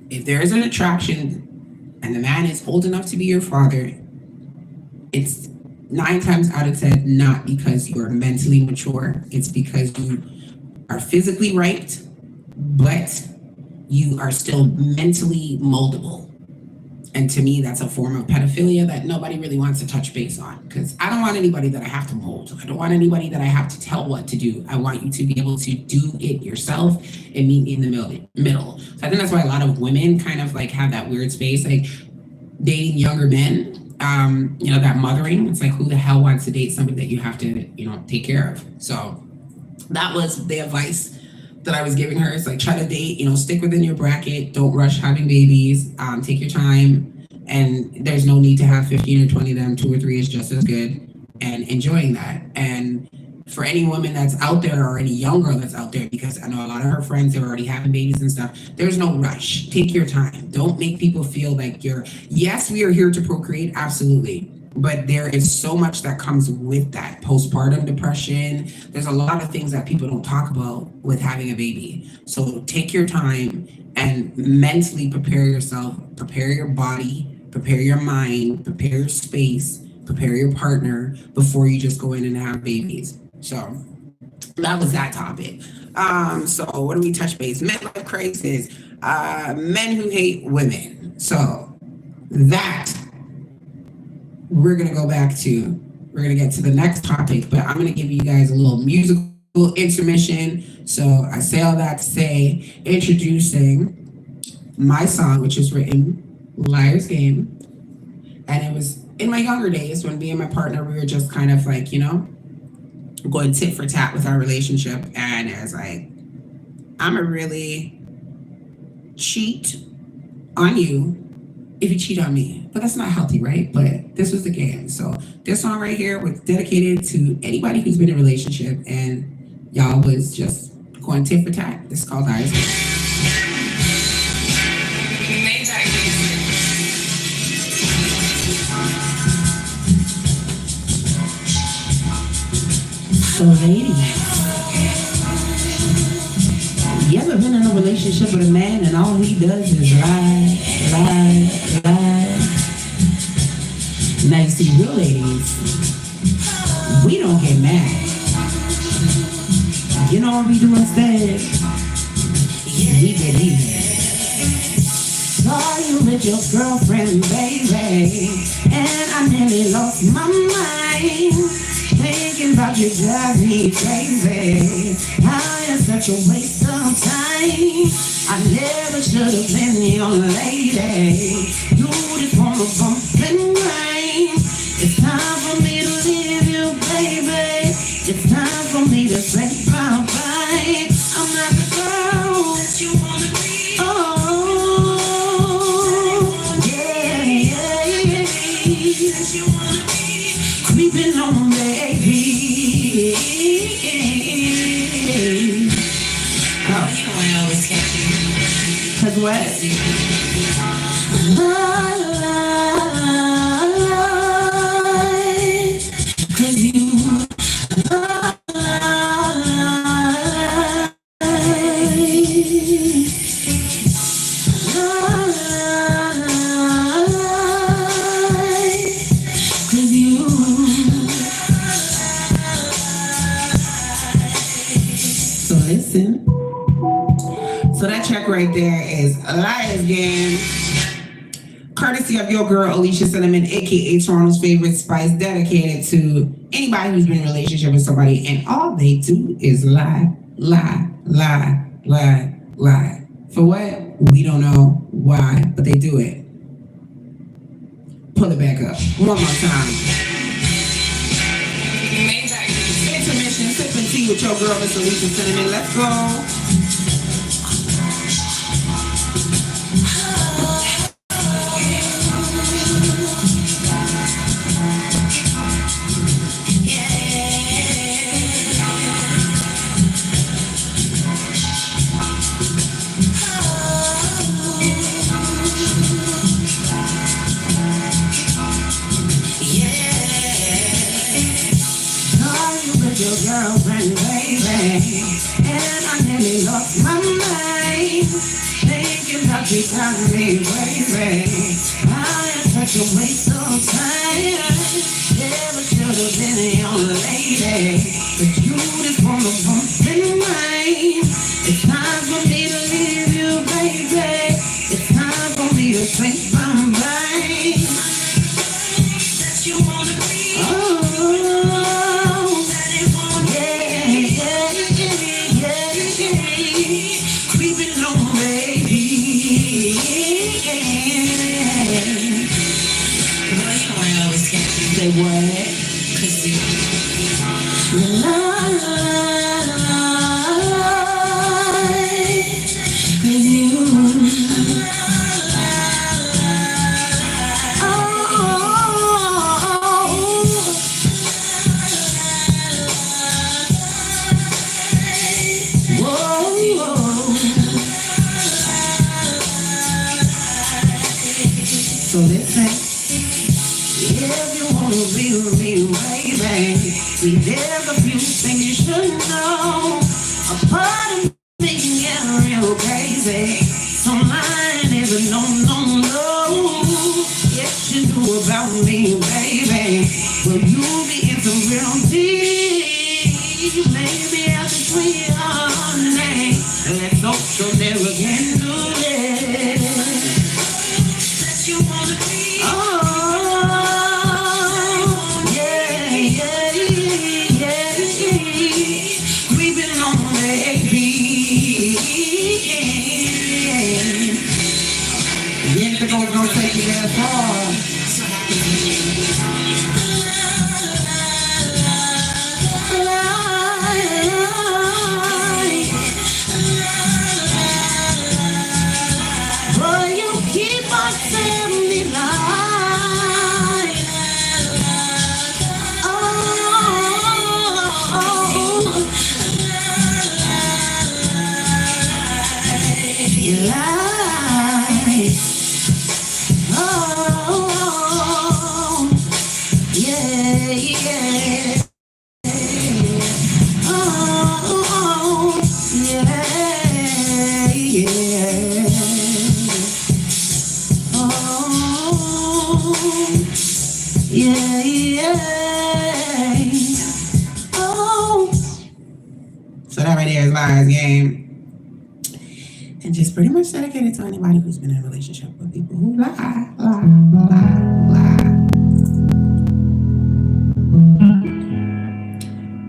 Speaker 1: If there is an attraction and the man is old enough to be your father, it's 9 times out of 10 not because you're mentally mature. It's because you are physically right, but you are still mentally moldable. And to me, that's a form of pedophilia that nobody really wants to touch base on, because I don't want anybody that I have to mold. I don't want anybody that I have to tell what to do. I want you to be able to do it yourself and meet me in the middle. So I think that's why a lot of women kind of like have that weird space, like dating younger men, that mothering. It's like, who the hell wants to date somebody that you have to, take care of? So that was the advice that I was giving her. It's like, try to date, stick within your bracket. Don't rush having babies. Take your time. And there's no need to have 15 or 20 of them. 2 or 3 is just as good. And enjoying that. And for any woman that's out there or any young girl that's out there, because I know a lot of her friends are already having babies and stuff, there's no rush. Take your time. Don't make people feel like yes, we are here to procreate. Absolutely. But there is so much that comes with that. Postpartum depression. There's a lot of things that people don't talk about with having a baby. So take your time and mentally prepare yourself, prepare your body, prepare your mind, prepare your space, prepare your partner before you just go in and have babies. So that was that topic. So what do we touch base? Midlife crisis. Men who hate women. So that, we're going to go back to, we're going to get to the next topic, but I'm going to give you guys a little musical intermission. So I say all that to say, introducing my song, which is written Liar's Game. And it was in my younger days when me and my partner, we were just kind of like, going tit for tat with our relationship. And I was like, I'm a really cheat on you if you cheat on me. But that's not healthy, right? But this was the game. So this song right here was dedicated to anybody who's been in a relationship and y'all was just going tit for tat. This is called Liar's Game. So ladies, you ever been in a relationship with a man and all he does is lie, lie, lie? Now you see, real ladies, we don't get mad. You know what we do instead? We get even. Saw you with your girlfriend, baby, and I nearly lost my mind. Thinking about you drive me crazy. I am such a waste of time. I never should have been your lady. You just wanna bump and grind. It's time for me to leave you, baby. It's time for me to say bye-bye. I'm not the girl that you wanna be. Oh, yeah, yeah, yeah. That you wanna be. Creeping on me. Cause what? Cause you So listen. So that track right there is Liar's Game, courtesy of your girl Alicia Cinnamon, aka Toronto's favorite spice, dedicated to anybody who's been in a relationship with somebody and all they do is lie, lie, lie, lie, lie. For what? We don't know why, but they do it. Pull it back up. One more time. Intermission, sipping tea with your girl Miss Alicia Cinnamon. Let's go. Your girlfriend, baby, and I nearly lost my mind. Thinking about you driving me crazy. I am such a waste of time. Never should have been your lady, but you just wanna bump in mine. It's time for me to leave you, baby. It's time for me to say bye-bye. That you wanna be. Oh. Creeping on, baby. I always catch you. Say what? 'Cause you So listen, if you wanna be with me, baby, see, there's a few things you should know. A part of me can get real crazy. So mine is a no, no, no. Yes, you do about me, baby. Will you be in some real deep? Maybe I'll just wait all night. Let's hope so never can do this. You wanna be Yeah, yeah. Oh. So that right there is Lies Game. And just pretty much dedicated to anybody who's been in a relationship with people who lie.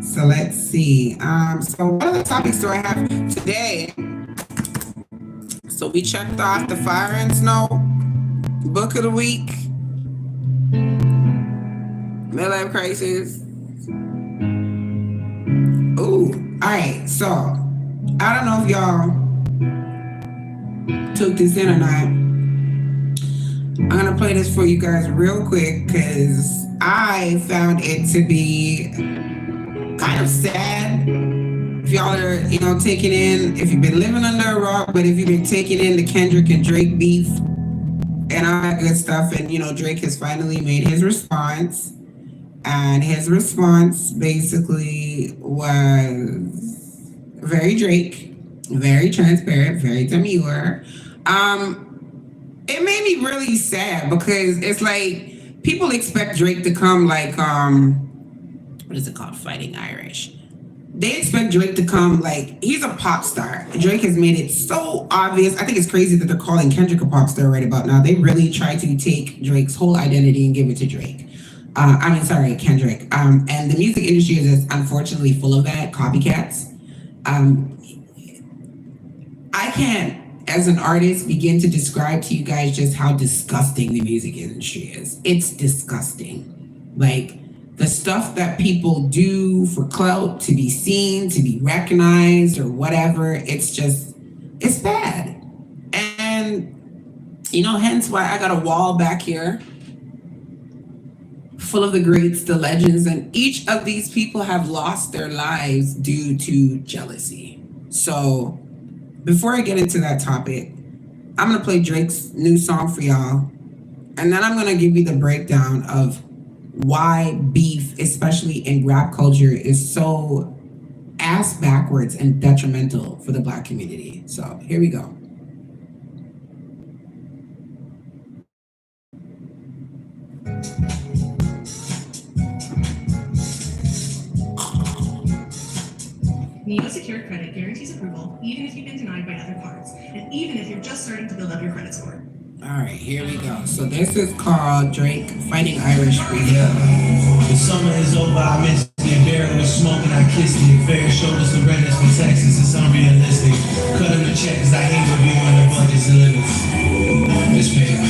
Speaker 1: So let's see. So what other topics do I have today? So we checked off the Fire and Snow Book of the Week, Midlife Crisis. Ooh, all right. So I don't know if y'all took this in or not. I'm gonna play this for you guys real quick because I found it to be kind of sad. If y'all are, taking in, if you've been living under a rock, but if you've been taking in the Kendrick and Drake beef and all that good stuff, and Drake has finally made his response, and his response basically was very Drake, very transparent, very demure. It made me really sad because it's like people expect Drake to come like what is it called? Fighting Irish. They expect Drake to come like he's a pop star. Drake has made it so obvious. I think it's crazy that they're calling Kendrick a pop star right about now. They really try to take Drake's whole identity and give it to Drake. Kendrick. And the music industry is just unfortunately full of that, copycats. I can't, as an artist, begin to describe to you guys just how disgusting the music industry is. It's disgusting. Like, the stuff that people do for clout, to be seen, to be recognized, or whatever, it's bad. And, hence why I got a wall back here full of the greats, the legends, and each of these people have lost their lives due to jealousy. So, before I get into that topic, I'm going to play Drake's new song for y'all, and then I'm going to give you the breakdown of why beef, especially in rap culture, is so ass backwards and detrimental for the Black community. So here we go.
Speaker 2: Neo Secure Credit guarantees approval even if you've been denied by other cards, and even if you're just starting to build up your credit score.
Speaker 1: All right, here we go. So this is called Drake Fighting Irish for You.
Speaker 3: The summer is over, I missed it. Barrel was smoking, I kissed it. Fair shoulders to renters from Texas, it's unrealistic. Cut them the checks, I hate reviewing the budgets and limits. It's paper.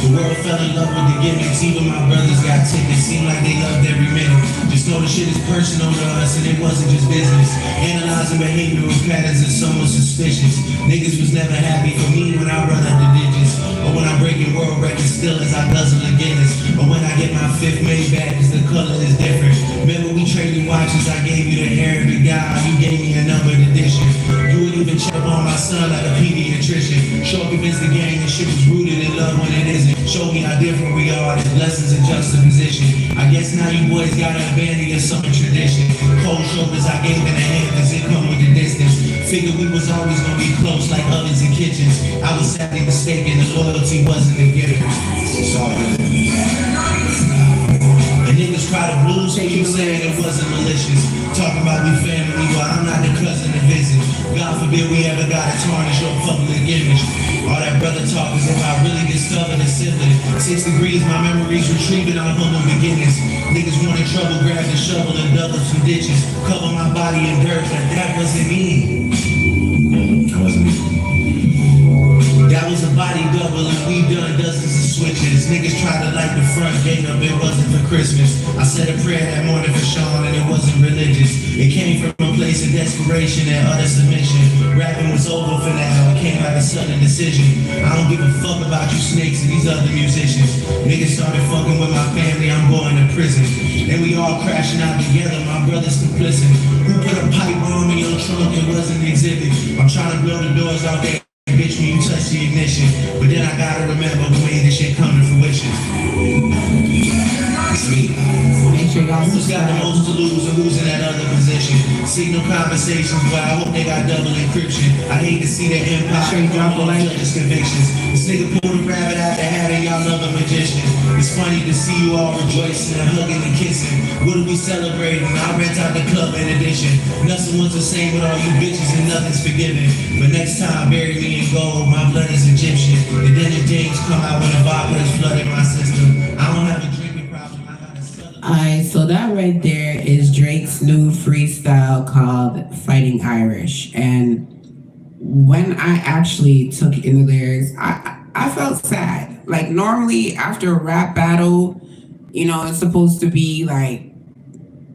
Speaker 3: The world fell in love with the gimmicks. Even my brothers got tickets. Seemed like they loved every minute. Just know the shit is personal to us and it wasn't just business. Analyzing behavioral patterns is somewhat suspicious. Niggas was never happy for me when I run up the digits. Or when I'm breaking world records still as I guzzle the Guinness. Or when I get my fifth made back cause the color is different. Remember we traded watches, I gave you the hair of the guy. You gave me a numbered edition. You would even check on my son like a pediatrician. Show convinced the gang and shit was rooted in love when it isn't. Show me how different we are, there's lessons in juxtaposition. I guess now you boys gotta abandon your summer tradition. Cold shoulders I gave in the hand cause it come with the distance. Figured we was always gonna be close like ovens and kitchens. I was sadly mistaken, the loyalty wasn't a gift. It's all good. And niggas try to blues for you saying it wasn't malicious. Talking about we family, but I'm not the cousin to visit. God forbid we ever gotta tarnish your public image. All that brother talk is if I really get stubborn and sibling. 6 degrees, my memories retrieving on humble beginnings. Niggas wanted trouble, grab the shovel and dug up some ditches. Cover my body in dirt, but that wasn't me. That wasn't me. That was a body double and we done dozens of switches. Niggas tried to light the front gate up, it wasn't for Christmas. I said a prayer that morning for Sean and it wasn't religious. It came from a place of desperation and utter submission. Rapping was over for now, it came like a sudden decision. I don't give a fuck about you snakes and these other musicians. Niggas started fucking with my family, I'm going to prison. And we all crashing out together, my brother's complicit. Who put a pipe bomb in your trunk, it wasn't an exhibit. I'm trying to blow the doors out there. Bitch, when you touch the ignition, but then I gotta remember who made this shit come to fruition. It's me.
Speaker 1: Make sure y'all
Speaker 3: Who's got the most to lose and who's in that other position? Signal conversations, but I hope they got double encryption. I hate to see the empire
Speaker 1: Sure, drop a like.
Speaker 3: judges' convictions. This nigga pulled a rabbit out the hat and y'all love a magician. It's funny to see you all rejoicing and hugging and kissing. What are we celebrating? I rent out the club in addition. Nothing was the same with all you bitches and nothing's forgiven. But next time, bury me in gold. My blood is Egyptian. And then the days come out when the vodka is flooding my system. I don't have a drinking problem. I got a southern.
Speaker 1: Alright, so that right there is Drake's new freestyle called Fighting Irish. And when I actually took in the lyrics, I felt sad. Like normally after a rap battle, you know, it's supposed to be like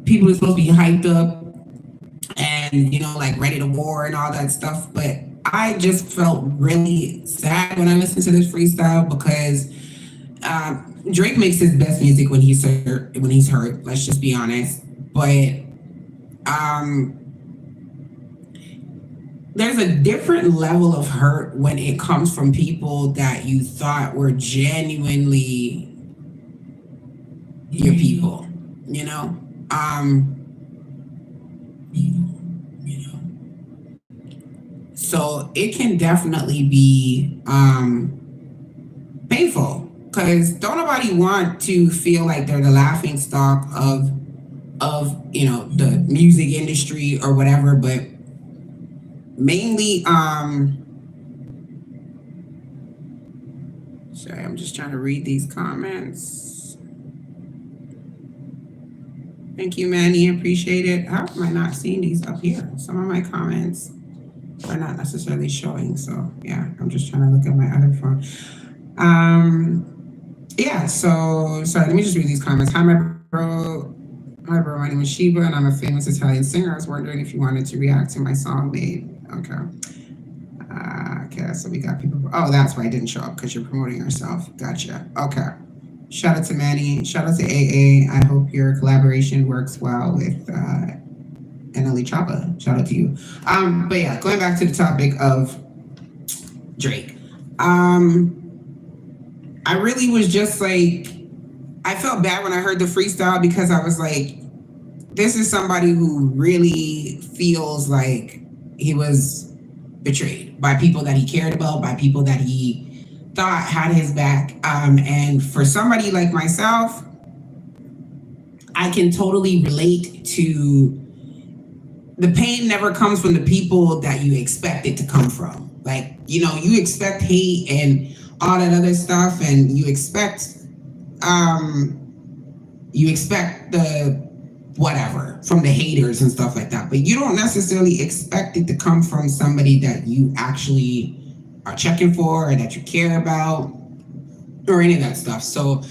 Speaker 1: people are supposed to be hyped up and, you know, like ready to war and all that stuff. But I just felt really sad when I listened to this freestyle because Drake makes his best music when he's hurt. Let's just be honest. But there's a different level of hurt when it comes from people that you thought were genuinely your people. You know. So it can definitely be painful because don't nobody want to feel like they're the laughing stock of you know the music industry or whatever, but mainly sorry, I'm just trying to read these comments. Thank you, Manny. Appreciate it. How am I not seeing these up here? Some of my comments are not necessarily showing. So yeah, I'm just trying to look at my other phone. Yeah, so sorry, let me just read these comments. Hi, my bro. Hi, bro. My name is Sheba, and I'm a famous Italian singer. I was wondering if you wanted to react to my song made. Okay. Okay, so we got people. Oh, that's why I didn't show up because you're promoting yourself. Gotcha. Okay. Shout out to Manny. Shout out to AA. I hope your collaboration works well with NLE Choppa. Shout out to you. But yeah, going back to the topic of Drake. I really was just like, I felt bad when I heard the freestyle because I was like, this is somebody who really feels like he was betrayed by people that he cared about, by people that he thought had his back. And for somebody like myself, I can totally relate to the pain never comes from the people that you expect it to come from. Like, you know, you expect hate and all that other stuff, and you expect the whatever from the haters and stuff like that, but you don't necessarily expect it to come from somebody that you actually are checking for or that you care about or any of that stuff. So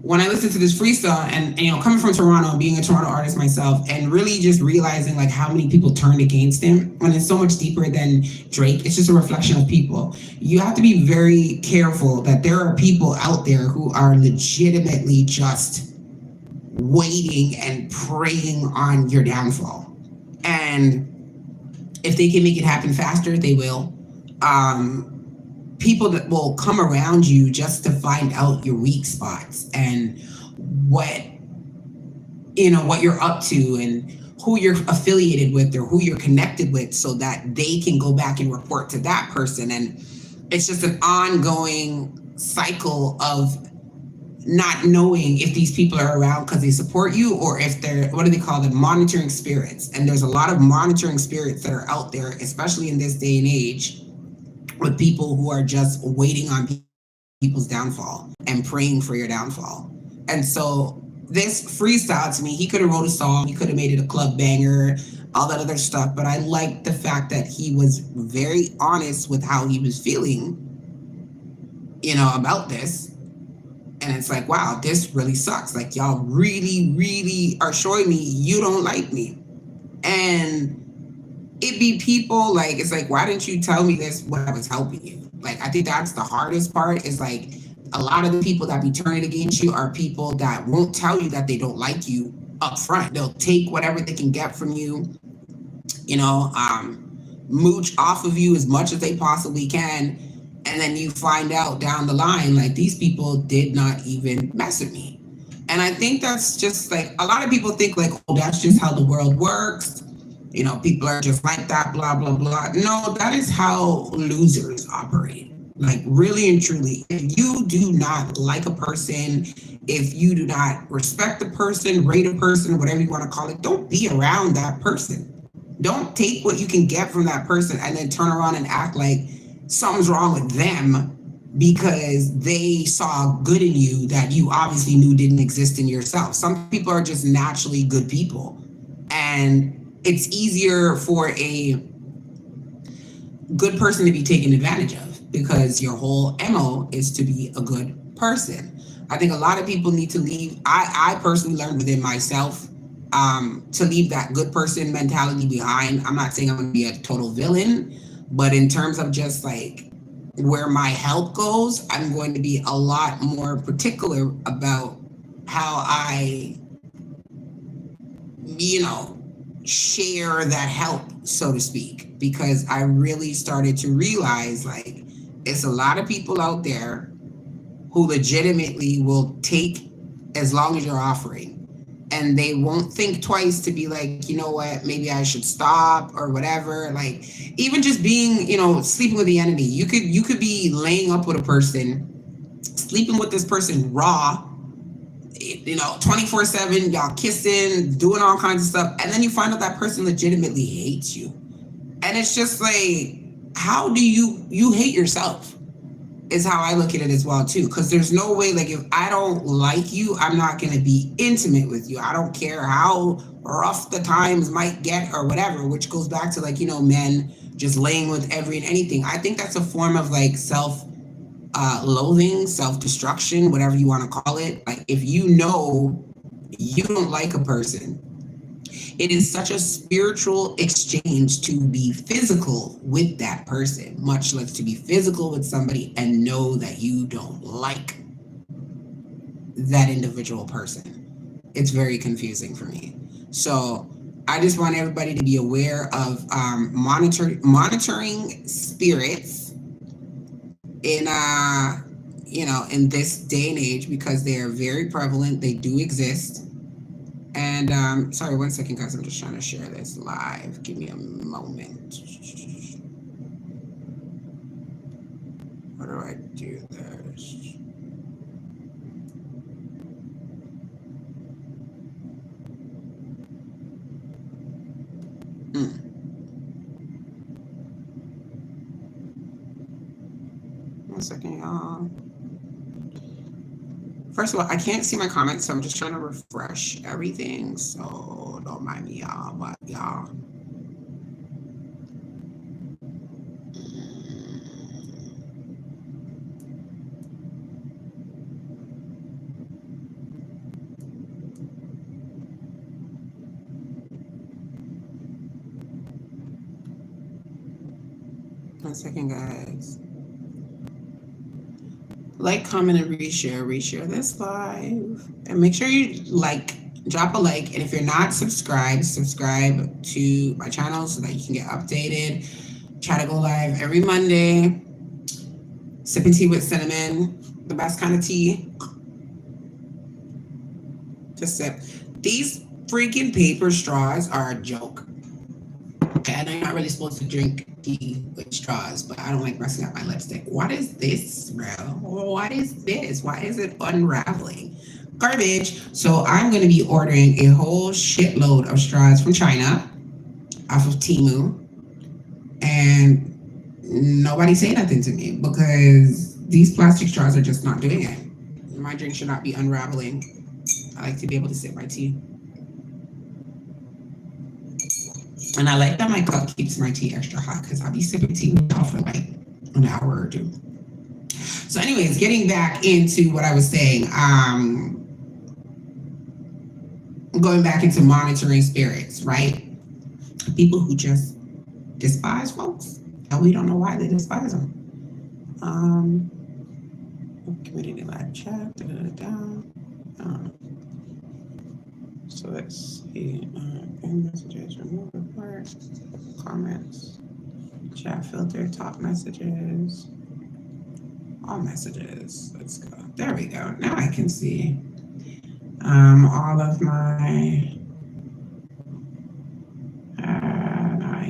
Speaker 1: when I listened to this freestyle and you know, coming from Toronto and being a Toronto artist myself and really just realizing like how many people turned against him, and it's so much deeper than Drake, it's just a reflection of people. You have to be very careful that there are people out there who are legitimately just waiting and preying on your downfall. And if they can make it happen faster, they will. People that will come around you just to find out your weak spots and what you're up to and who you're affiliated with or who you're connected with so that they can go back and report to that person. And it's just an ongoing cycle of not knowing if these people are around because they support you or if they're, what do they call them, monitoring spirits. And there's a lot of monitoring spirits that are out there, especially in this day and age, with people who are just waiting on people's downfall and praying for your downfall. And so this freestyle, to me, he could have wrote a song, he could have made it a club banger, all that other stuff, but I liked the fact that he was very honest with how he was feeling, you know, about this. And it's like, wow, this really sucks. Like, y'all really, really are showing me you don't like me. And it be people like, it's like, why didn't you tell me this when I was helping you? Like, I think that's the hardest part, is like a lot of the people that be turning against you are people that won't tell you that they don't like you up front. They'll take whatever they can get from you, you know, mooch off of you as much as they possibly can. And then you find out down the line, like, these people did not even mess with me. And I think that's just like, a lot of people think like, oh, that's just how the world works. people are just like that, blah, blah, blah. No, that is how losers operate. Like, really and truly, if you do not like a person, if you do not respect the person, rate a person, whatever you want to call it, don't be around that person. Don't take what you can get from that person and then turn around and act like something's wrong with them because they saw good in you that you obviously knew didn't exist in yourself. Some people are just naturally good people. And it's easier for a good person to be taken advantage of because your whole MO is to be a good person. I think a lot of people need to leave. I personally learned within myself to leave that good person mentality behind. I'm not saying I'm going to be a total villain, but in terms of just like where my help goes, I'm going to be a lot more particular about how I, share that help, so to speak, because I really started to realize like it's a lot of people out there who legitimately will take as long as you're offering. And they won't think twice to be like, you know what, maybe I should stop or whatever. Like even just being, sleeping with the enemy. You could be laying up with a person, sleeping with this person raw, 24/7, y'all kissing, doing all kinds of stuff. And then you find out that person legitimately hates you. And it's just like, how do you hate yourself? Is how I look at it as well too, because there's no way, like, if I don't like you, I'm not going to be intimate with you. I don't care how rough the times might get or whatever, which goes back to like, men just laying with every and anything. I think that's a form of like self-loathing, self-destruction, whatever you want to call it. Like if you don't like a person, it is such a spiritual exchange to be physical with that person, much less to be physical with somebody and know that you don't like that individual person. It's very confusing for me. So I just want everybody to be aware of monitoring spirits in in this day and age, because they are very prevalent. They do exist. And sorry, 1 second, guys. I'm just trying to share this live. Give me a moment. How do I do this? One second, y'all. First of all, I can't see my comments, so I'm just trying to refresh everything. So don't mind me, y'all. But y'all. 1 second, guys. Like, comment, and reshare this live. And make sure you drop a like. And if you're not subscribed, subscribe to my channel so that you can get updated. Try to go live every Monday. Sipping tea with cinnamon, the best kind of tea. Just sip. These freaking paper straws are a joke. And I'm not really supposed to drink tea with straws, but I don't like messing up my lipstick. What is this, bro? What is this? Why is it unraveling? Garbage. So I'm going to be ordering a whole shitload of straws from China off of Temu. And nobody say nothing to me because these plastic straws are just not doing it. My drink should not be unraveling. I like to be able to sip my tea. And I like that my cup keeps my tea extra hot because I'll be sipping tea now for like an hour or two. So anyways, getting back into what I was saying, going back into monitoring spirits, right? People who just despise folks, and we don't know why they despise them. Community live chat, so let's see, messages, remove report, comments, chat filter, top messages, all messages. Let's go. There we go. Now I can see all of my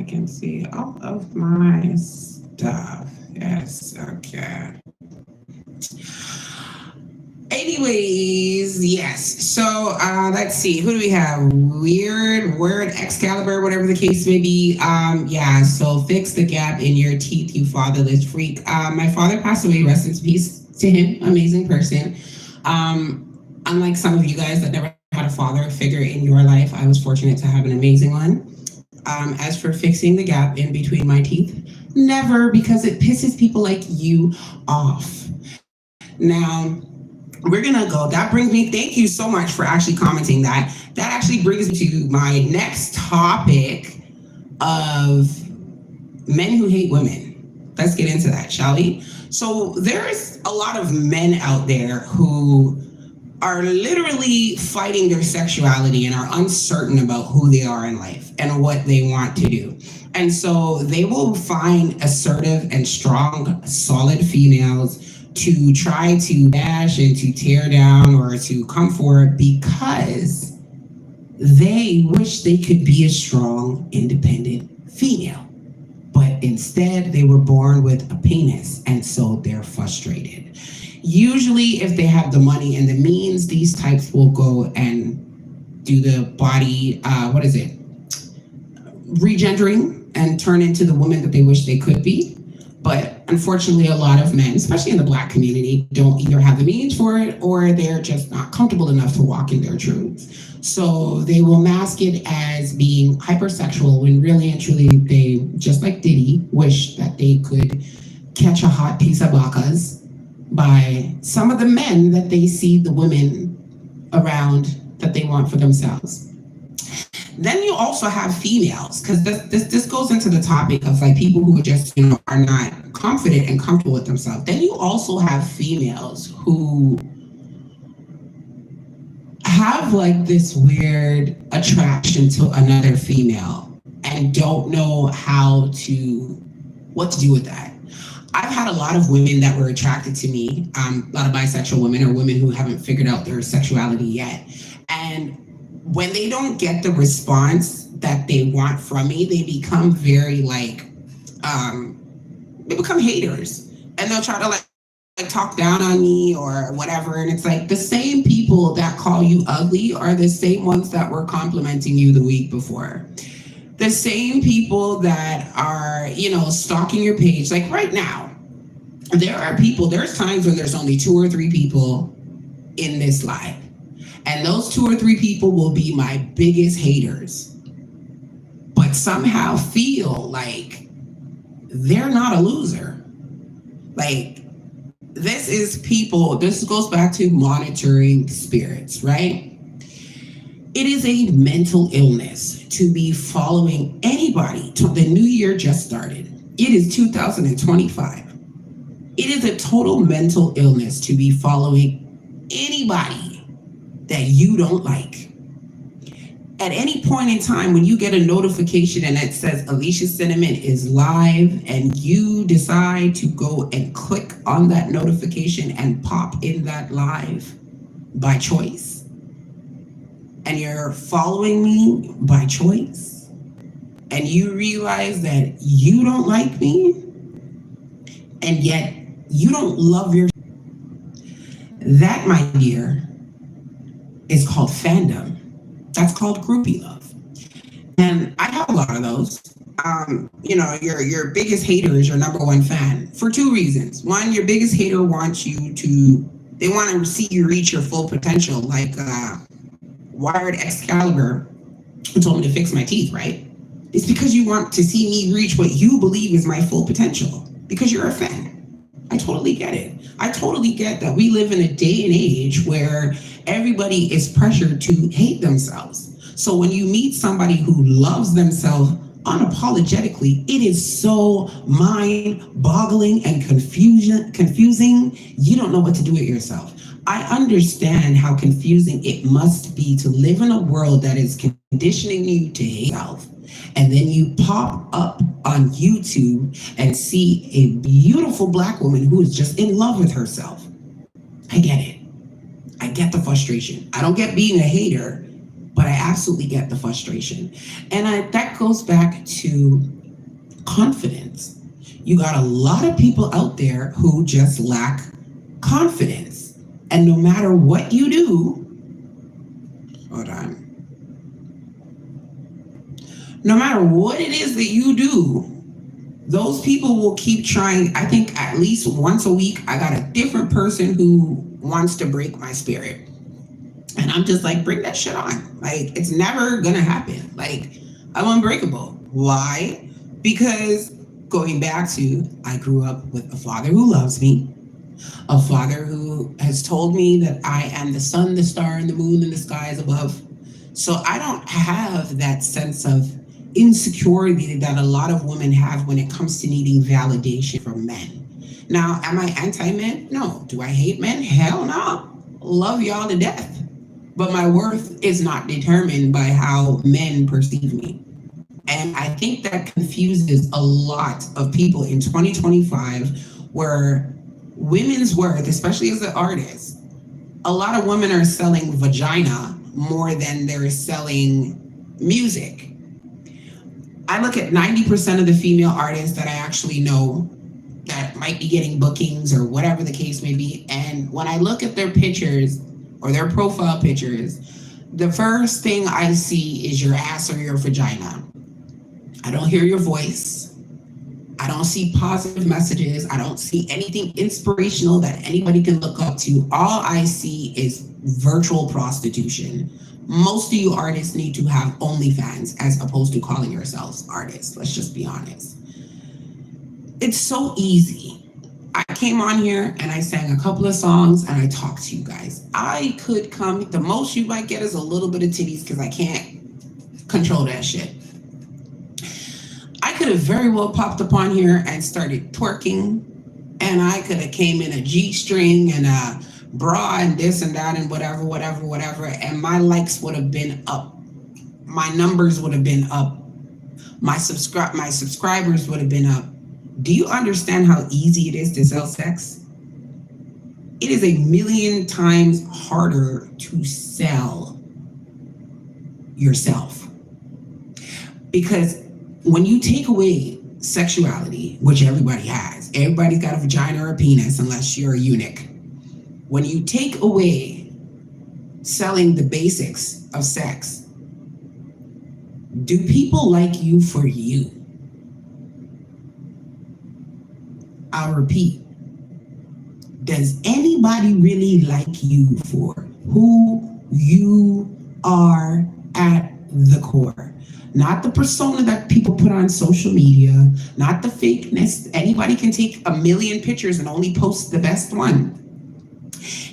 Speaker 1: can see all of my stuff. Yes, okay. Anyways, yes. So let's see. Who do we have? Weird Word Excalibur, whatever the case may be. Yeah. So fix the gap in your teeth, you fatherless freak. My father passed away. Rest in peace to him. Amazing person. Unlike some of you guys that never had a father figure in your life, I was fortunate to have an amazing one. As for fixing the gap in between my teeth, never, because it pisses people like you off. Now, we're gonna go. That brings me, thank you so much for actually commenting that. That actually brings me to my next topic of men who hate women. Let's get into that, shall we? So there's a lot of men out there who are literally fighting their sexuality and are uncertain about who they are in life and what they want to do. And so they will find assertive and strong, solid females to try to bash and to tear down or to come forward because they wish they could be a strong, independent female. But instead, they were born with a penis, and so they're frustrated. Usually, if they have the money and the means, these types will go and do the body, regendering and turn into the woman that they wish they could be. But unfortunately, a lot of men, especially in the Black community, don't either have the means for it or they're just not comfortable enough to walk in their truths. So they will mask it as being hypersexual when really and truly they, just like Diddy, wish that they could catch a hot piece of bacas by some of the men that they see the women around that they want for themselves. Then you also have females, because this goes into the topic of like people who just, are not confident and comfortable with themselves. Then you also have females who have like this weird attraction to another female and don't know what to do with that. I've had a lot of women that were attracted to me, a lot of bisexual women or women who haven't figured out their sexuality yet. And when they don't get the response that they want from me, they become very they become haters, and they'll try to like talk down on me or whatever. And it's like the same people that call you ugly are the same ones that were complimenting you the week before. The same people that are, stalking your page. Like right now, there's times when there's only 2 or 3 people in this live. And those 2 or 3 people will be my biggest haters, but somehow feel like they're not a loser. Like, this goes back to monitoring spirits, right? It is a mental illness to be following anybody. The new year just started. It is 2025. It is a total mental illness to be following anybody that you don't like. At any point in time when you get a notification and it says Alicia Cinnamon is live and you decide to go and click on that notification and pop in that live by choice, and you're following me by choice, and you realize that you don't like me and yet you don't love your, that, my dear, is called fandom. That's called groupie love. And I have a lot of those. Your biggest hater is your number one fan for 2 reasons. One, your biggest hater wants they want to see you reach your full potential, like Wired Excalibur who told me to fix my teeth, right? It's because you want to see me reach what you believe is my full potential, because you're a fan. I totally get it. I totally get that we live in a day and age where everybody is pressured to hate themselves. So when you meet somebody who loves themselves unapologetically, it is so mind-boggling and confusing. You don't know what to do with yourself. I understand how confusing it must be to live in a world that is conditioning you to hate yourself. And then you pop up on YouTube and see a beautiful Black woman who is just in love with herself. I get it. I get the frustration. I don't get being a hater, but I absolutely get the frustration. And that goes back to confidence. You got a lot of people out there who just lack confidence. And no matter what you do, hold on. No matter what it is that you do, those people will keep trying. I think at least once a week, I got a different person who wants to break my spirit. And I'm just like, bring that shit on. Like, it's never gonna happen. Like, I'm unbreakable. Why? Because going back to, I grew up with a father who loves me, a father who has told me that I am the sun, the star, and the moon, and the skies above. So I don't have that sense of insecurity that a lot of women have when it comes to needing validation from men. Now, am I anti-men? No. Do I hate men? Hell no. Love y'all to death. But my worth is not determined by how men perceive me. And I think that confuses a lot of people in 2025, where women's worth, especially as an artist, a lot of women are selling vagina more than they're selling music. I look at 90% of the female artists that I actually know that might be getting bookings or whatever the case may be. And when I look at their pictures or their profile pictures, the first thing I see is your ass or your vagina. I don't hear your voice. I don't see positive messages. I don't see anything inspirational that anybody can look up to. All I see is virtual prostitution. Most of you artists need to have OnlyFans as opposed to calling yourselves artists. Let's just be honest. It's so easy. I came on here and I sang a couple of songs and I talked to you guys. I could come, the most you might get is a little bit of titties because I can't control that shit. I could have very well popped up on here and started twerking, and I could have came in a G-string and a bra and this and that and whatever, and my likes would have been up. My numbers would have been up. My subscribers would have been up. Do you understand how easy it is to sell sex? It is a million times harder to sell yourself. Because when you take away sexuality, which everybody has, everybody's got a vagina or a penis unless you're a eunuch. When you take away selling the basics of sex, do people like you for you? I'll repeat. Does anybody really like you for who you are at the core? Not the persona that people put on social media, not the fakeness. Anybody can take a million pictures and only post the best one.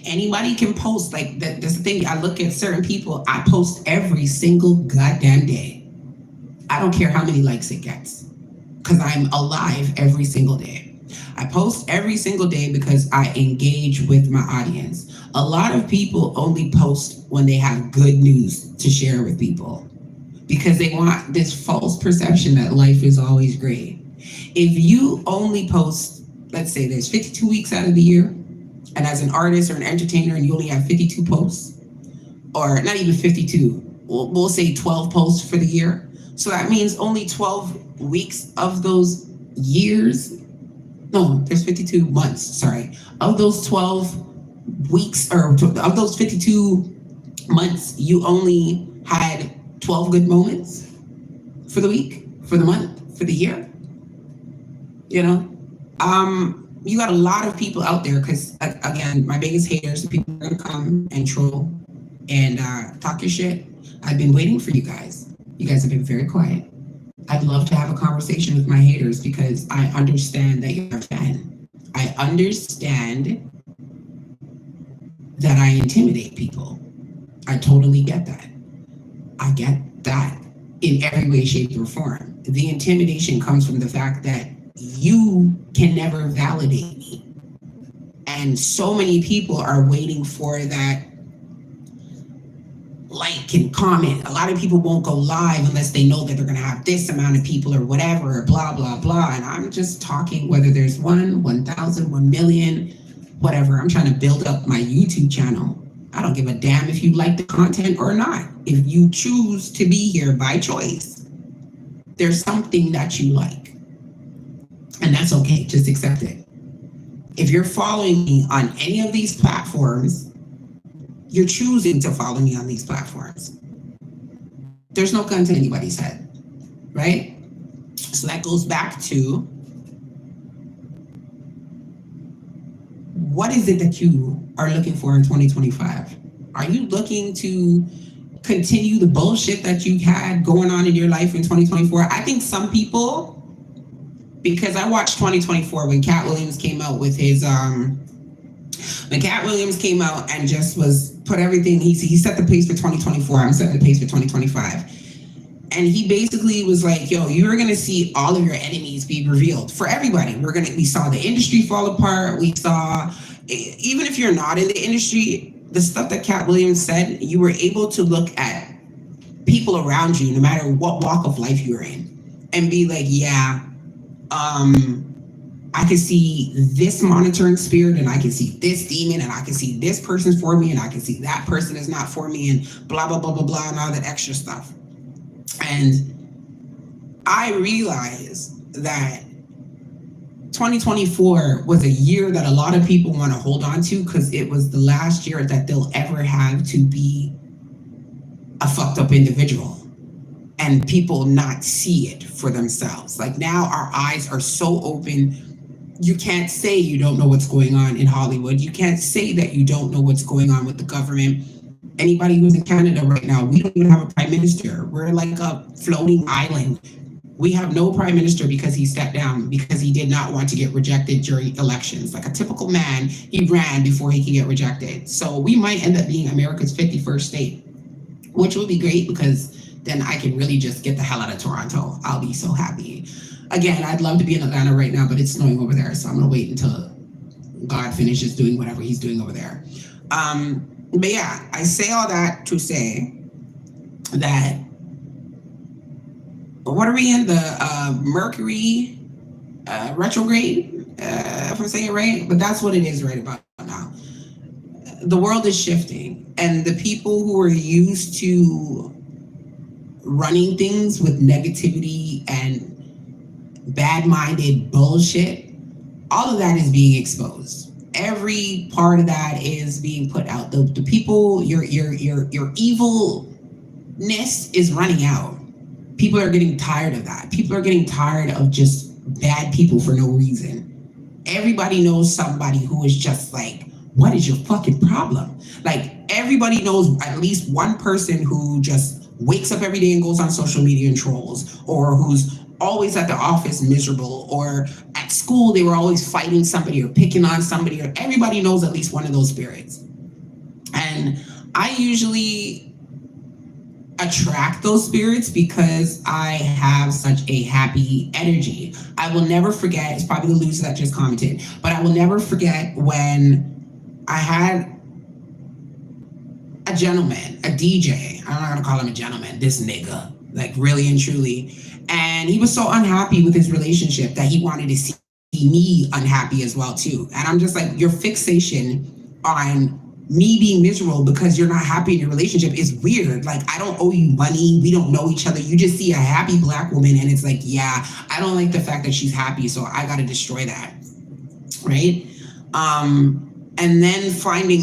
Speaker 1: Anybody can post, like that's the thing. I look at certain people, I post every single goddamn day. I don't care how many likes it gets, because I'm alive every single day. I post every single day because I engage with my audience. A lot of people only post when they have good news to share with people, because they want this false perception that life is always great. If you only post, let's say there's 52 weeks out of the year, and as an artist or an entertainer, and you only have 52 posts, or not even 52, we'll say 12 posts for the year. So that means only 12 weeks of those years, no, there's 52 months, sorry. Of those 12 weeks, or of those 52 months, you only had 12 good moments for the week, for the month, for the year. You know, you got a lot of people out there, because again, my biggest haters, the people are gonna come and troll and talk your shit. I've been waiting for you guys. You guys have been very quiet. I'd love to have a conversation with my haters, because I understand that you're a fan. I understand that I intimidate people. I totally get that. I get that in every way, shape, or form. The intimidation comes from the fact that you can never validate me. And so many people are waiting for that like and comment. A lot of people won't go live unless they know that they're going to have this amount of people or whatever, or blah, blah, blah. And I'm just talking whether there's 1,000, 1 million, whatever. I'm trying to build up my YouTube channel. I don't give a damn if you like the content or not. If you choose to be here by choice, there's something that you like. And that's okay. Just accept it. If you're following me on any of these platforms, you're choosing to follow me on these platforms. There's no gun to anybody's head, right? So that goes back to, what is it that you are looking for in 2025? Are you looking to continue the bullshit that you had going on in your life in 2024? I think some people, because I watched 2024 when Cat Williams came out with his when Cat Williams came out and just was put everything, he set the pace for 2024. I'm setting the pace for 2025. And he basically was like, yo, you're gonna see all of your enemies be revealed for everybody. We saw the industry fall apart. We saw, even if you're not in the industry, the stuff that Cat Williams said, you were able to look at people around you, no matter what walk of life you're in, and be like, yeah, I can see this monitoring spirit, and I can see this demon, and I can see this person's for me, and I can see that person is not for me, and blah, blah, blah, blah, blah, and all that extra stuff. And I realized that 2024 was a year that a lot of people want to hold on to because it was the last year that they'll ever have to be a fucked up individual and people not see it for themselves. Like, now our eyes are so open. You can't say you don't know what's going on in Hollywood. You can't say that you don't know what's going on with the government. Anybody who's in Canada right now, we don't even have a prime minister. We're like a floating island. We have no prime minister because he stepped down because he did not want to get rejected during elections. Like a typical man, he ran before he could get rejected. So we might end up being America's 51st state, which would be great because then I can really just get the hell out of Toronto. I'll be so happy. Again, I'd love to be in Atlanta right now, but it's snowing over there. So I'm going to wait until God finishes doing whatever he's doing over there. But yeah, I say all that to say that, what are we in? The Mercury retrograde, if I'm saying it right? But that's what it is right about now. The world is shifting, and the people who are used to running things with negativity and bad-minded bullshit, all of that is being exposed. Every part of that is being put out. The people, your evilness is running out. People are getting tired of that. People are getting tired of just bad people for no reason. Everybody knows somebody who is just like, what is your fucking problem? Like, everybody knows at least one person who just wakes up every day and goes on social media and trolls, or who's always at the office miserable, or at school they were always fighting somebody or picking on somebody, or everybody knows at least one of those spirits. And I usually attract those spirits because I have such a happy energy. I will never forget, it's probably the loser that just commented, but I will never forget when I had a gentleman, a DJ, I'm not gonna call him a gentleman, this nigga, like really and truly. And he was so unhappy with his relationship that he wanted to see me unhappy as well too. And I'm just like, your fixation on me being miserable because you're not happy in your relationship is weird. Like, I don't owe you money. We don't know each other. You just see a happy Black woman and it's like, yeah, I don't like the fact that she's happy, so I gotta destroy that, right? And then finding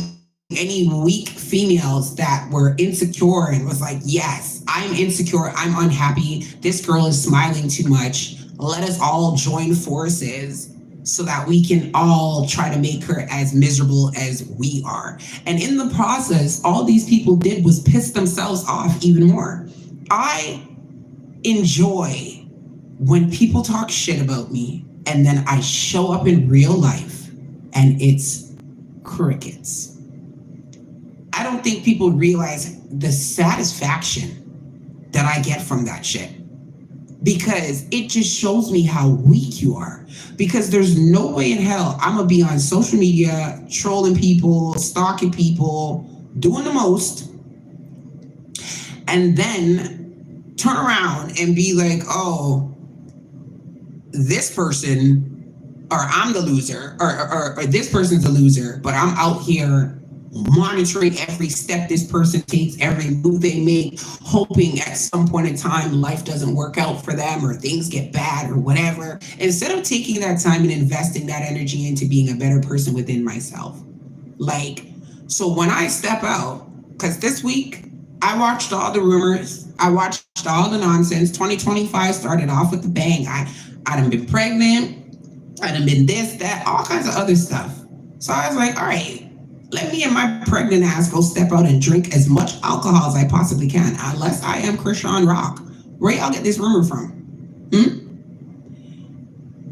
Speaker 1: any weak females that were insecure and was like, yes, I'm insecure, I'm unhappy, this girl is smiling too much, let us all join forces so that we can all try to make her as miserable as we are. And in the process, all these people did was piss themselves off even more. I enjoy when people talk shit about me and then I show up in real life and it's crickets. I don't think people realize the satisfaction that I get from that shit, because it just shows me how weak you are. Because there's no way in hell I'm gonna be on social media trolling people, stalking people, doing the most, and then turn around and be like, oh, this person, or I'm the loser, or this person's the loser, but I'm out here monitoring every step this person takes, every move they make, hoping at some point in time life doesn't work out for them or things get bad or whatever. Instead of taking that time and investing that energy into being a better person within myself. Like, so when I step out, because this week I watched all the rumors, I watched all the nonsense. 2025 started off with a bang. I done been pregnant, I done been this, that, all kinds of other stuff. So I was like, all right, let me and my pregnant ass go step out and drink as much alcohol as I possibly can, unless I am Krishan Rock. Where y'all get this rumor from?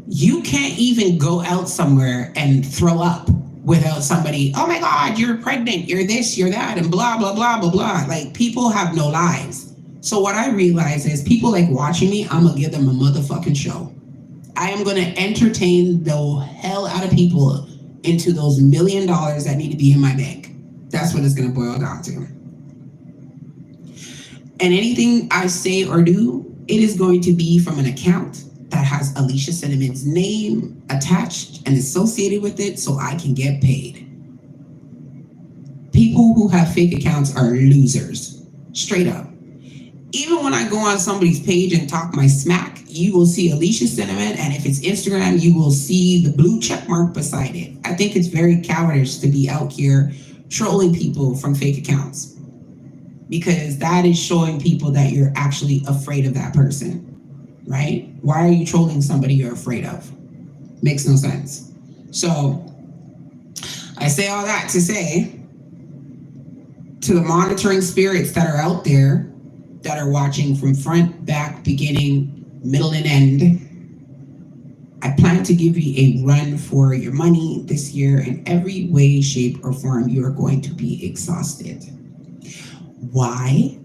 Speaker 1: You can't even go out somewhere and throw up without somebody, oh my God, you're pregnant, you're this, you're that, and blah, blah, blah, blah, blah. Like, people have no lives. So what I realize is people like watching me, I'm gonna give them a motherfucking show. I am gonna entertain the hell out of people into those $1 million that need to be in my bank. That's what it's gonna boil down to. And anything I say or do, it is going to be from an account that has Alicia Cinnamon's name attached and associated with it so I can get paid. People who have fake accounts are losers, straight up. Even when I go on somebody's page and talk my smack, you will see Alicia Cinnamon, and if it's Instagram, you will see the blue check mark beside it. I think it's very cowardice to be out here trolling people from fake accounts, because that is showing people that you're actually afraid of that person, right? Why are you trolling somebody you're afraid of? Makes no sense. So I say all that to say, to the monitoring spirits that are out there, that are watching from front, back, beginning, middle, and end, I plan to give you a run for your money this year. In every way, shape, or form, you are going to be exhausted. Why?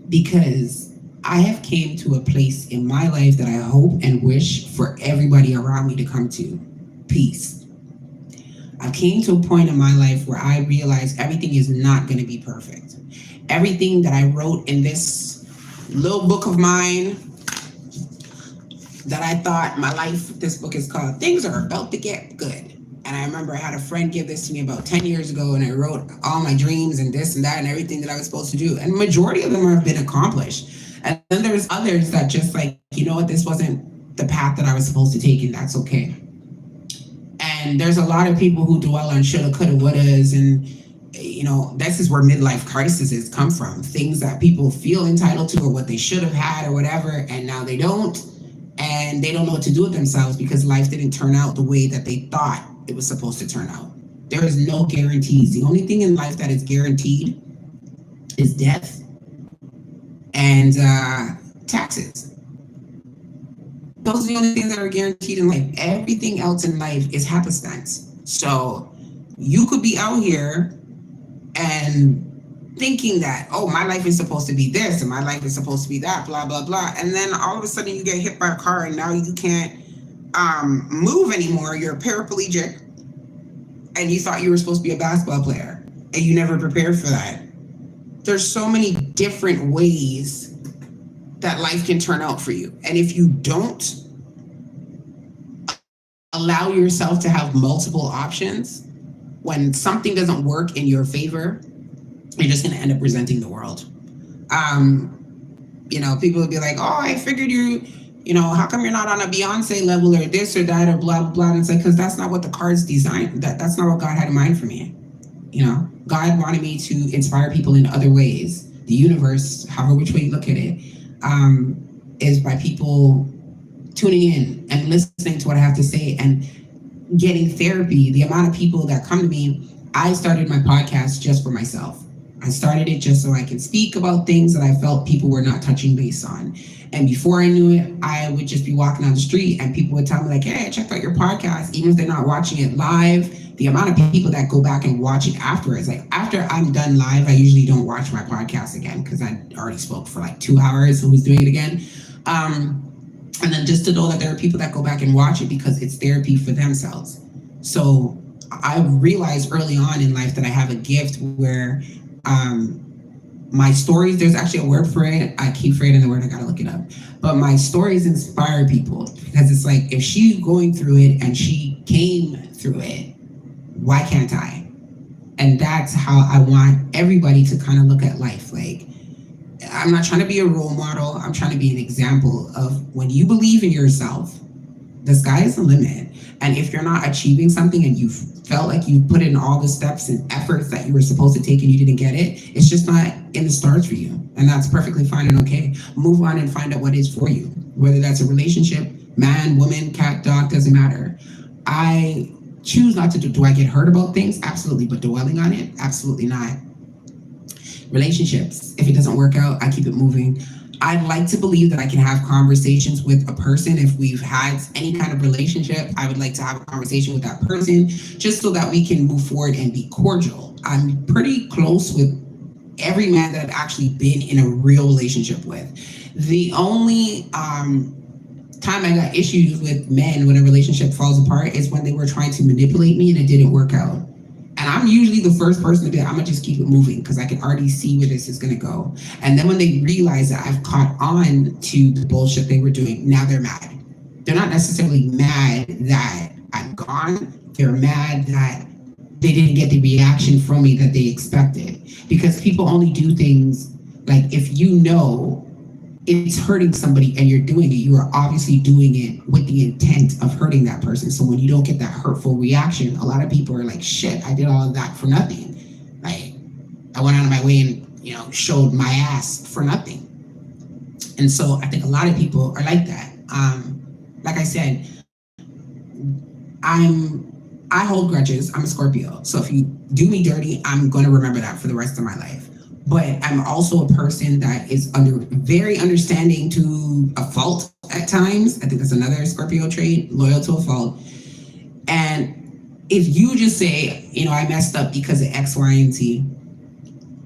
Speaker 1: Because I have came to a place in my life that I hope and wish for everybody around me to come to. Peace. I came to a point in my life where I realized everything is not going to be perfect. Everything that I wrote in this little book of mine that I thought my life, this book is called Things Are About to Get Good. And I remember I had a friend give this to me about 10 years ago, and I wrote all my dreams and this and that and everything that I was supposed to do. And the majority of them have been accomplished. And then there's others that just like, you know what, this wasn't the path that I was supposed to take, and that's okay. And there's a lot of people who dwell on shoulda, coulda, wouldas, and you know, this is where midlife crises come from. Things that people feel entitled to or what they should have had or whatever, and now they don't. And they don't know what to do with themselves because life didn't turn out the way that they thought it was supposed to turn out. There is no guarantees. The only thing in life that is guaranteed is death and taxes. Those are the only things that are guaranteed in life. Everything else in life is happenstance. So you could be out here and thinking that, oh, my life is supposed to be this and my life is supposed to be that, blah, blah, blah. And then all of a sudden you get hit by a car and now you can't move anymore. You're paraplegic and you thought you were supposed to be a basketball player and you never prepared for that. There's so many different ways that life can turn out for you. And if you don't allow yourself to have multiple options, when something doesn't work in your favor, you're just going to end up resenting the world. You know, people will be like, oh, I figured you know, how come you're not on a Beyonce level or this or that or blah, blah, blah. And it's like, because that's not what the cards designed. That's not what God had in mind for me. You know, God wanted me to inspire people in other ways. The universe, however which way you look at it, is by people tuning in and listening to what I have to say and getting therapy. The amount of people that come to me, I started my podcast just for myself. I started it just so I could speak about things that I felt people were not touching base on. And before I knew it, I would just be walking down the street and people would tell me like, hey, I checked out your podcast. Even if they're not watching it live, the amount of people that go back and watch it afterwards, like after I'm done live, I usually don't watch my podcast again because I already spoke for like 2 hours. So who's doing it again? And then just to know that there are people that go back and watch it because it's therapy for themselves. So I realized early on in life that I have a gift where my stories, there's actually a word for it. I keep forgetting the word, I gotta look it up. But my stories inspire people because it's like, if she's going through it and she came through it, why can't I? And that's how I want everybody to kind of look at life. Like, I'm not trying to be a role model. I'm trying to be an example of when you believe in yourself, the sky is the limit. And if you're not achieving something and you felt like you put in all the steps and efforts that you were supposed to take and you didn't get it, it's just not in the stars for you. And that's perfectly fine and okay. Move on and find out what is for you. Whether that's a relationship, man, woman, cat, dog, doesn't matter. I choose not to do I get hurt about things? Absolutely. But dwelling on it? Absolutely not. Relationships, if it doesn't work out, I keep it moving. I'd like to believe that I can have conversations with a person. If we've had any kind of relationship, I would like to have a conversation with that person just so that we can move forward and be cordial. I'm pretty close with every man that I've actually been in a real relationship with. The only time I got issues with men when a relationship falls apart is when they were trying to manipulate me and it didn't work out. And I'm usually the first person to be like, I'm gonna just keep it moving because I can already see where this is gonna go. And then when they realize that I've caught on to the bullshit they were doing, now they're mad. They're not necessarily mad that I'm gone. They're mad that they didn't get the reaction from me that they expected. Because people only do things like if you know it's hurting somebody and you're doing it, you are obviously doing it with the intent of hurting that person. So when you don't get that hurtful reaction, a lot of people are like, shit, I did all of that for nothing. Like, I went out of my way and, showed my ass for nothing. And so I think a lot of people are like that. Like I said, I hold grudges. I'm a Scorpio. So if you do me dirty, I'm going to remember that for the rest of my life. But I'm also a person that is very understanding to a fault at times. I think that's another Scorpio trait, loyal to a fault. And if you just say, I messed up because of X, Y, and Z,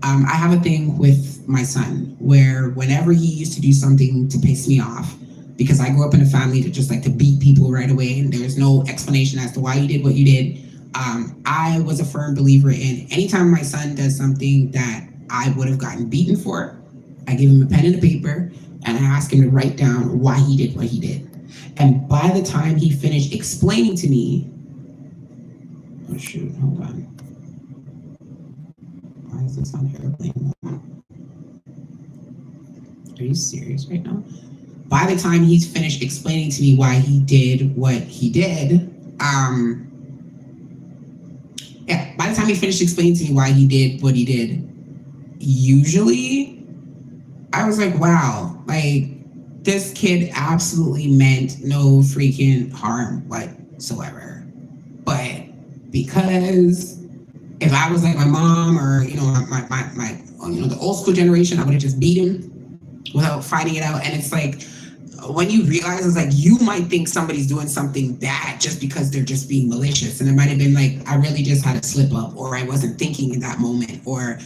Speaker 1: I have a thing with my son where whenever he used to do something to piss me off, because I grew up in a family that just like to beat people right away and there's no explanation as to why you did what you did. I was a firm believer in anytime my son does something that I would have gotten beaten for, I give him a pen and a paper and I ask him to write down why he did what he did. And by the time he finished explaining to me, oh shoot, hold on. Why is this on airplane mode? Are you serious right now? By the time he's finished explaining to me why he did what he did, by the time he finished explaining to me why he did what he did, usually I was like, wow, like this kid absolutely meant no freaking harm whatsoever. But because if I was like my mom or, my the old school generation, I would have just beat him without fighting it out. And it's like, when you realize it's like you might think somebody's doing something bad just because they're just being malicious, and it might have been like I really just had a slip up, or I wasn't thinking in that moment, or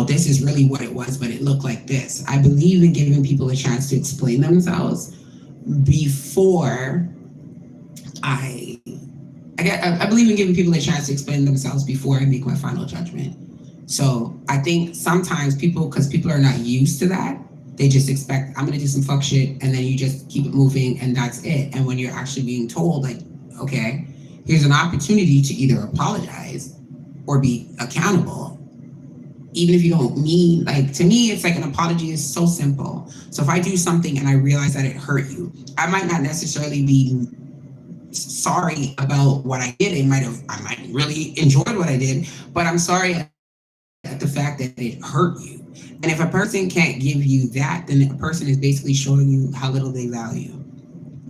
Speaker 1: this is really what it was, but it looked like this. I believe in giving people a chance to explain themselves before I believe in giving people a chance to explain themselves before I make my final judgment. So I think sometimes because people are not used to that, they just expect, I'm going to do some fuck shit, and then you just keep it moving, and that's it. And when you're actually being told, like, okay, here's an opportunity to either apologize or be accountable, even if you don't mean, like, to me, it's like an apology is so simple. So if I do something and I realize that it hurt you, I might not necessarily be sorry about what I did. I might really enjoyed what I did, but I'm sorry at the fact that it hurt you. And if a person can't give you that, then a person is basically showing you how little they value.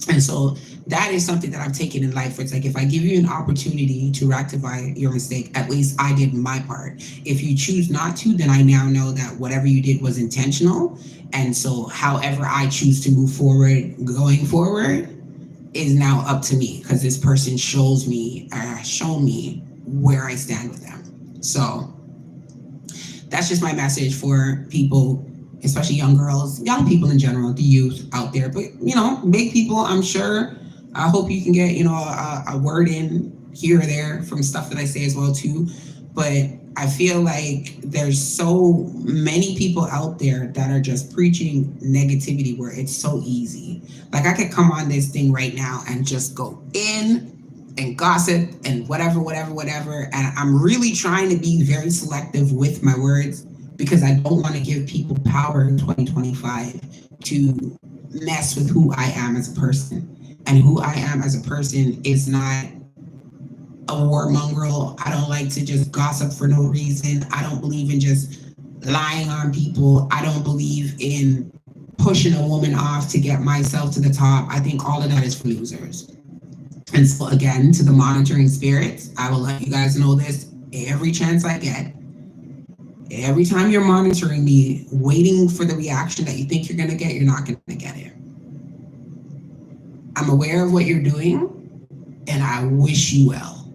Speaker 1: And so that is something that I've taken in life, where it's like, if I give you an opportunity to rectify your mistake, at least I did my part. If you choose not to, then I now know that whatever you did was intentional. And so however I choose to move forward, going forward, is now up to me, because this person shown me where I stand with them. So that's just my message for people, especially young girls, young people in general, the youth out there. But, big people, I'm sure. I hope you can get, a word in here or there from stuff that I say as well, too. But I feel like there's so many people out there that are just preaching negativity where it's so easy. Like, I could come on this thing right now and just go in and gossip and whatever. And I'm really trying to be very selective with my words because I don't want to give people power in 2025 to mess with who I am as a person. And who I am as a person is not a warmonger. I don't like to just gossip for no reason. I don't believe in just lying on people. I don't believe in pushing a woman off to get myself to the top. I think all of that is for losers. And so again, to the monitoring spirits, I will let you guys know this every chance I get. Every time you're monitoring me, waiting for the reaction that you think you're going to get, you're not going to get it. I'm aware of what you're doing, and I wish you well.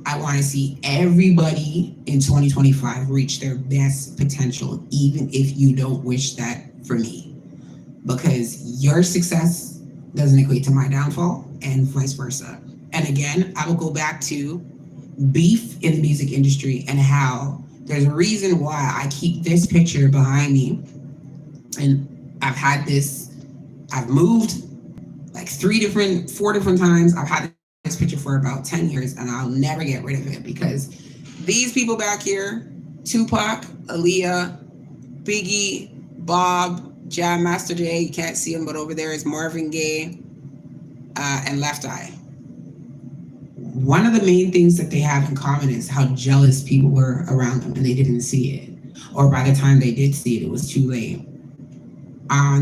Speaker 1: I want to see everybody in 2025 reach their best potential, even if you don't wish that for me. Because your success doesn't equate to my downfall, and vice versa. And again, I will go back to beef in the music industry and how there's a reason why I keep this picture behind me. And I've moved like 4 different times. I've had this picture for about 10 years and I'll never get rid of it because these people back here, Tupac, Aaliyah, Biggie, Bob, Jam Master Jay, you can't see him, but over there is Marvin Gaye, and Left Eye. One of the main things that they have in common is how jealous people were around them and they didn't see it. Or by the time they did see it, it was too late.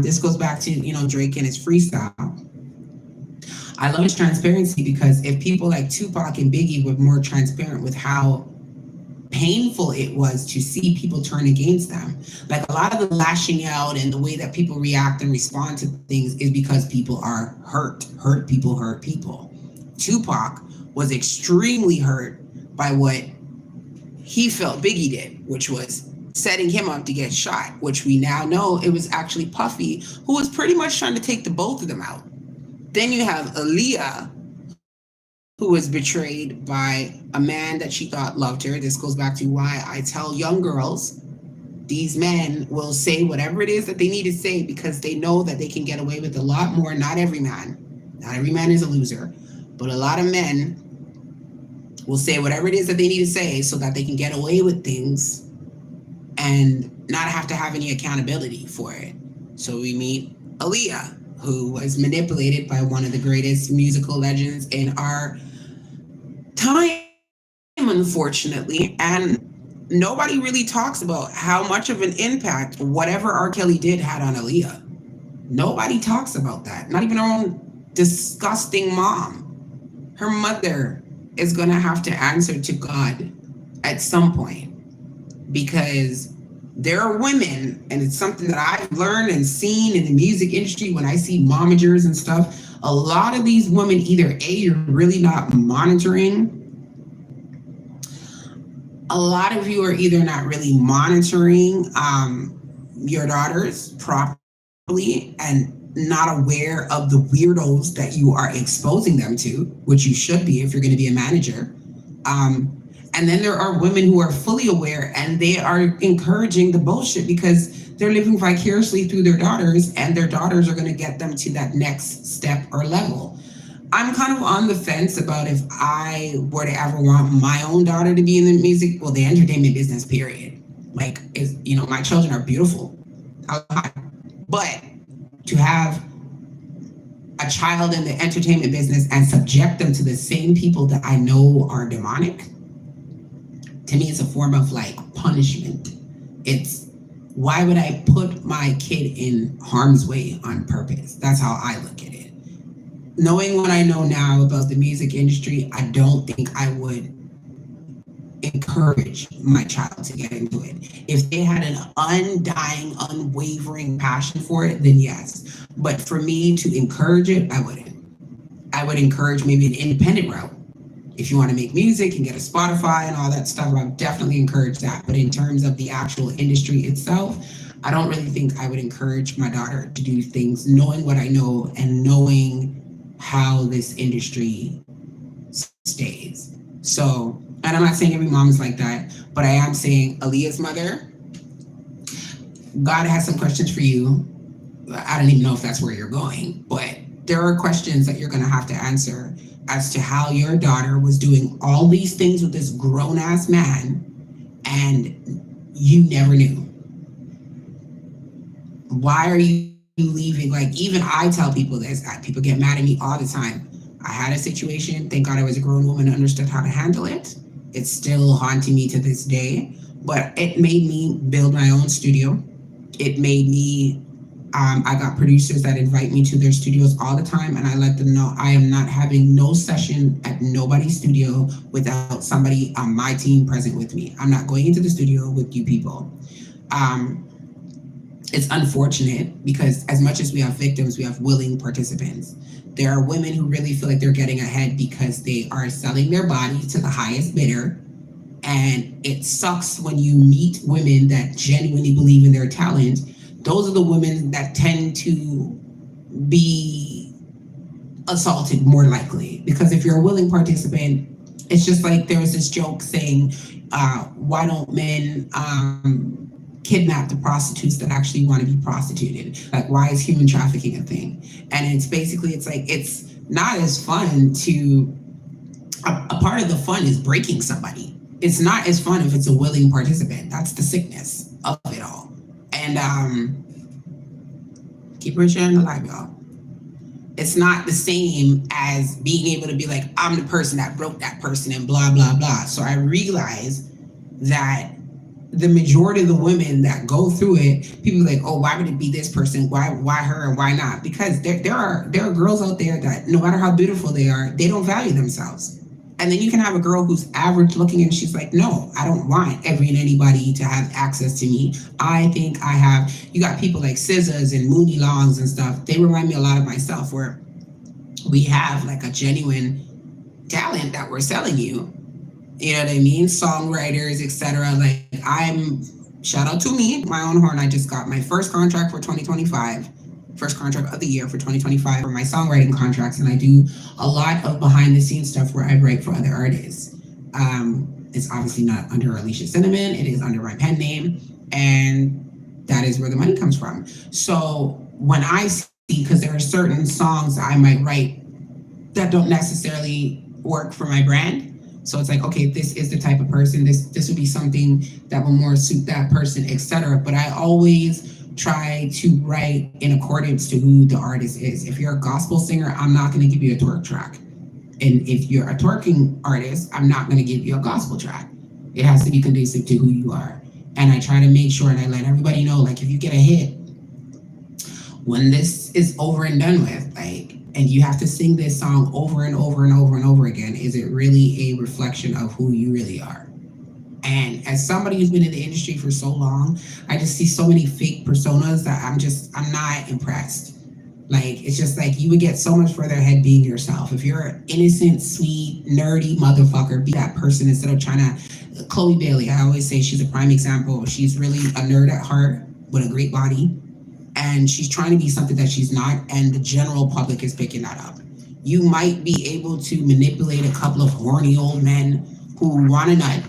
Speaker 1: This goes back to, Drake and his freestyle. I love his transparency because if people like Tupac and Biggie were more transparent with how painful it was to see people turn against them. Like a lot of the lashing out and the way that people react and respond to things is because people are hurt. Hurt people. Tupac was extremely hurt by what he felt Biggie did, which was setting him up to get shot, which we now know it was actually Puffy who was pretty much trying to take the both of them out. Then you have Aaliyah, who was betrayed by a man that she thought loved her. This goes back to why I tell young girls, these men will say whatever it is that they need to say because they know that they can get away with a lot more. Not every man is a loser, but a lot of men will say whatever it is that they need to say so that they can get away with things and not have to have any accountability for it. So we meet Aaliyah, who was manipulated by one of the greatest musical legends in our time, unfortunately. And nobody really talks about how much of an impact whatever R. Kelly did had on Aaliyah. Nobody talks about that. Not even her own disgusting mom. Her mother is going to have to answer to God at some point because there are women, and it's something that I've learned and seen in the music industry when I see momagers and stuff. A lot of these women, either A, you're really not monitoring. A lot of you are either not really monitoring your daughters properly and not aware of the weirdos that you are exposing them to, which you should be if you're going to be a manager. And then there are women who are fully aware and they are encouraging the bullshit because they're living vicariously through their daughters and their daughters are going to get them to that next step or level. I'm kind of on the fence about if I were to ever want my own daughter to be in the music, the entertainment business, period. Like, my children are beautiful. But to have a child in the entertainment business and subject them to the same people that I know are demonic, to me, it's a form of punishment. It's why would I put my kid in harm's way on purpose? That's how I look at it. Knowing what I know now about the music industry, I don't think I would encourage my child to get into it. If they had an undying, unwavering passion for it, then yes. But for me to encourage it, I wouldn't. I would encourage maybe an independent route. If you want to make music and get a Spotify and all that stuff, I would definitely encourage that. But in terms of the actual industry itself, I don't really think I would encourage my daughter to do things knowing what I know and knowing how this industry stays. So, and I'm not saying every mom is like that, but I am saying Aaliyah's mother, God has some questions for you. I don't even know if that's where you're going, but there are questions that you're going to have to answer as to how your daughter was doing all these things with this grown-ass man and you never knew. Why are you leaving? Like, even I tell people this. People get mad at me all the time. I had a situation. Thank God I was a grown woman and understood how to handle it. It's still haunting me to this day. But it made me build my own studio. It made me, I got producers that invite me to their studios all the time, and I let them know I am not having no session at nobody's studio without somebody on my team present with me. I'm not going into the studio with you people. It's unfortunate because as much as we have victims, we have willing participants. There are women who really feel like they're getting ahead because they are selling their body to the highest bidder. And it sucks when you meet women that genuinely believe in their talent. Those are the women that tend to be assaulted more likely. Because if you're a willing participant, it's just like there was this joke saying, why don't men kidnap the prostitutes that actually want to be prostituted? Like, why is human trafficking a thing? And it's basically, it's like, it's not as fun to, a part of the fun is breaking somebody. It's not as fun if it's a willing participant. That's the sickness of it all. And keep her sharing the live, y'all. It's not the same as being able to be like, I'm the person that broke that person and blah, blah, blah. So I realized that the majority of the women that go through it, people are like, oh, why would it be this person? Why her and why not? Because there are girls out there that no matter how beautiful they are, they don't value themselves. And then you can have a girl who's average looking and she's like, no, I don't want every and anybody to have access to me. I think I have, you got people like SZAs and Mooney Longs and stuff. They remind me a lot of myself, where we have like a genuine talent that we're selling you. You know what I mean? Songwriters, etc. Like, shout out to me, my own horn. I just got my first contract for 2025. First contract of the year for 2025 for my songwriting contracts, and I do a lot of behind the scenes stuff where I write for other artists. It's obviously not under Alicia Cinnamon, it is under my pen name, and that is where the money comes from. So when I see, because there are certain songs that I might write that don't necessarily work for my brand, so it's like, okay, this is the type of person, this would be something that will more suit that person, etc. But I always try to write in accordance to who the artist is. If you're a gospel singer, I'm not going to give you a twerk track. And if you're a twerking artist, I'm not going to give you a gospel track. It has to be conducive to who you are. And I try to make sure, and I let everybody know, like, if you get a hit, when this is over and done with, like, and you have to sing this song over and over and over and over again, is it really a reflection of who you really are? And as somebody who's been in the industry for so long, I just see so many fake personas that I'm not impressed. Like, it's just like, you would get so much further ahead being yourself. If you're an innocent, sweet, nerdy motherfucker, be that person instead of trying to, Chloe Bailey, I always say she's a prime example. She's really a nerd at heart with a great body. And she's trying to be something that she's not. And the general public is picking that up. You might be able to manipulate a couple of horny old men who want a nut.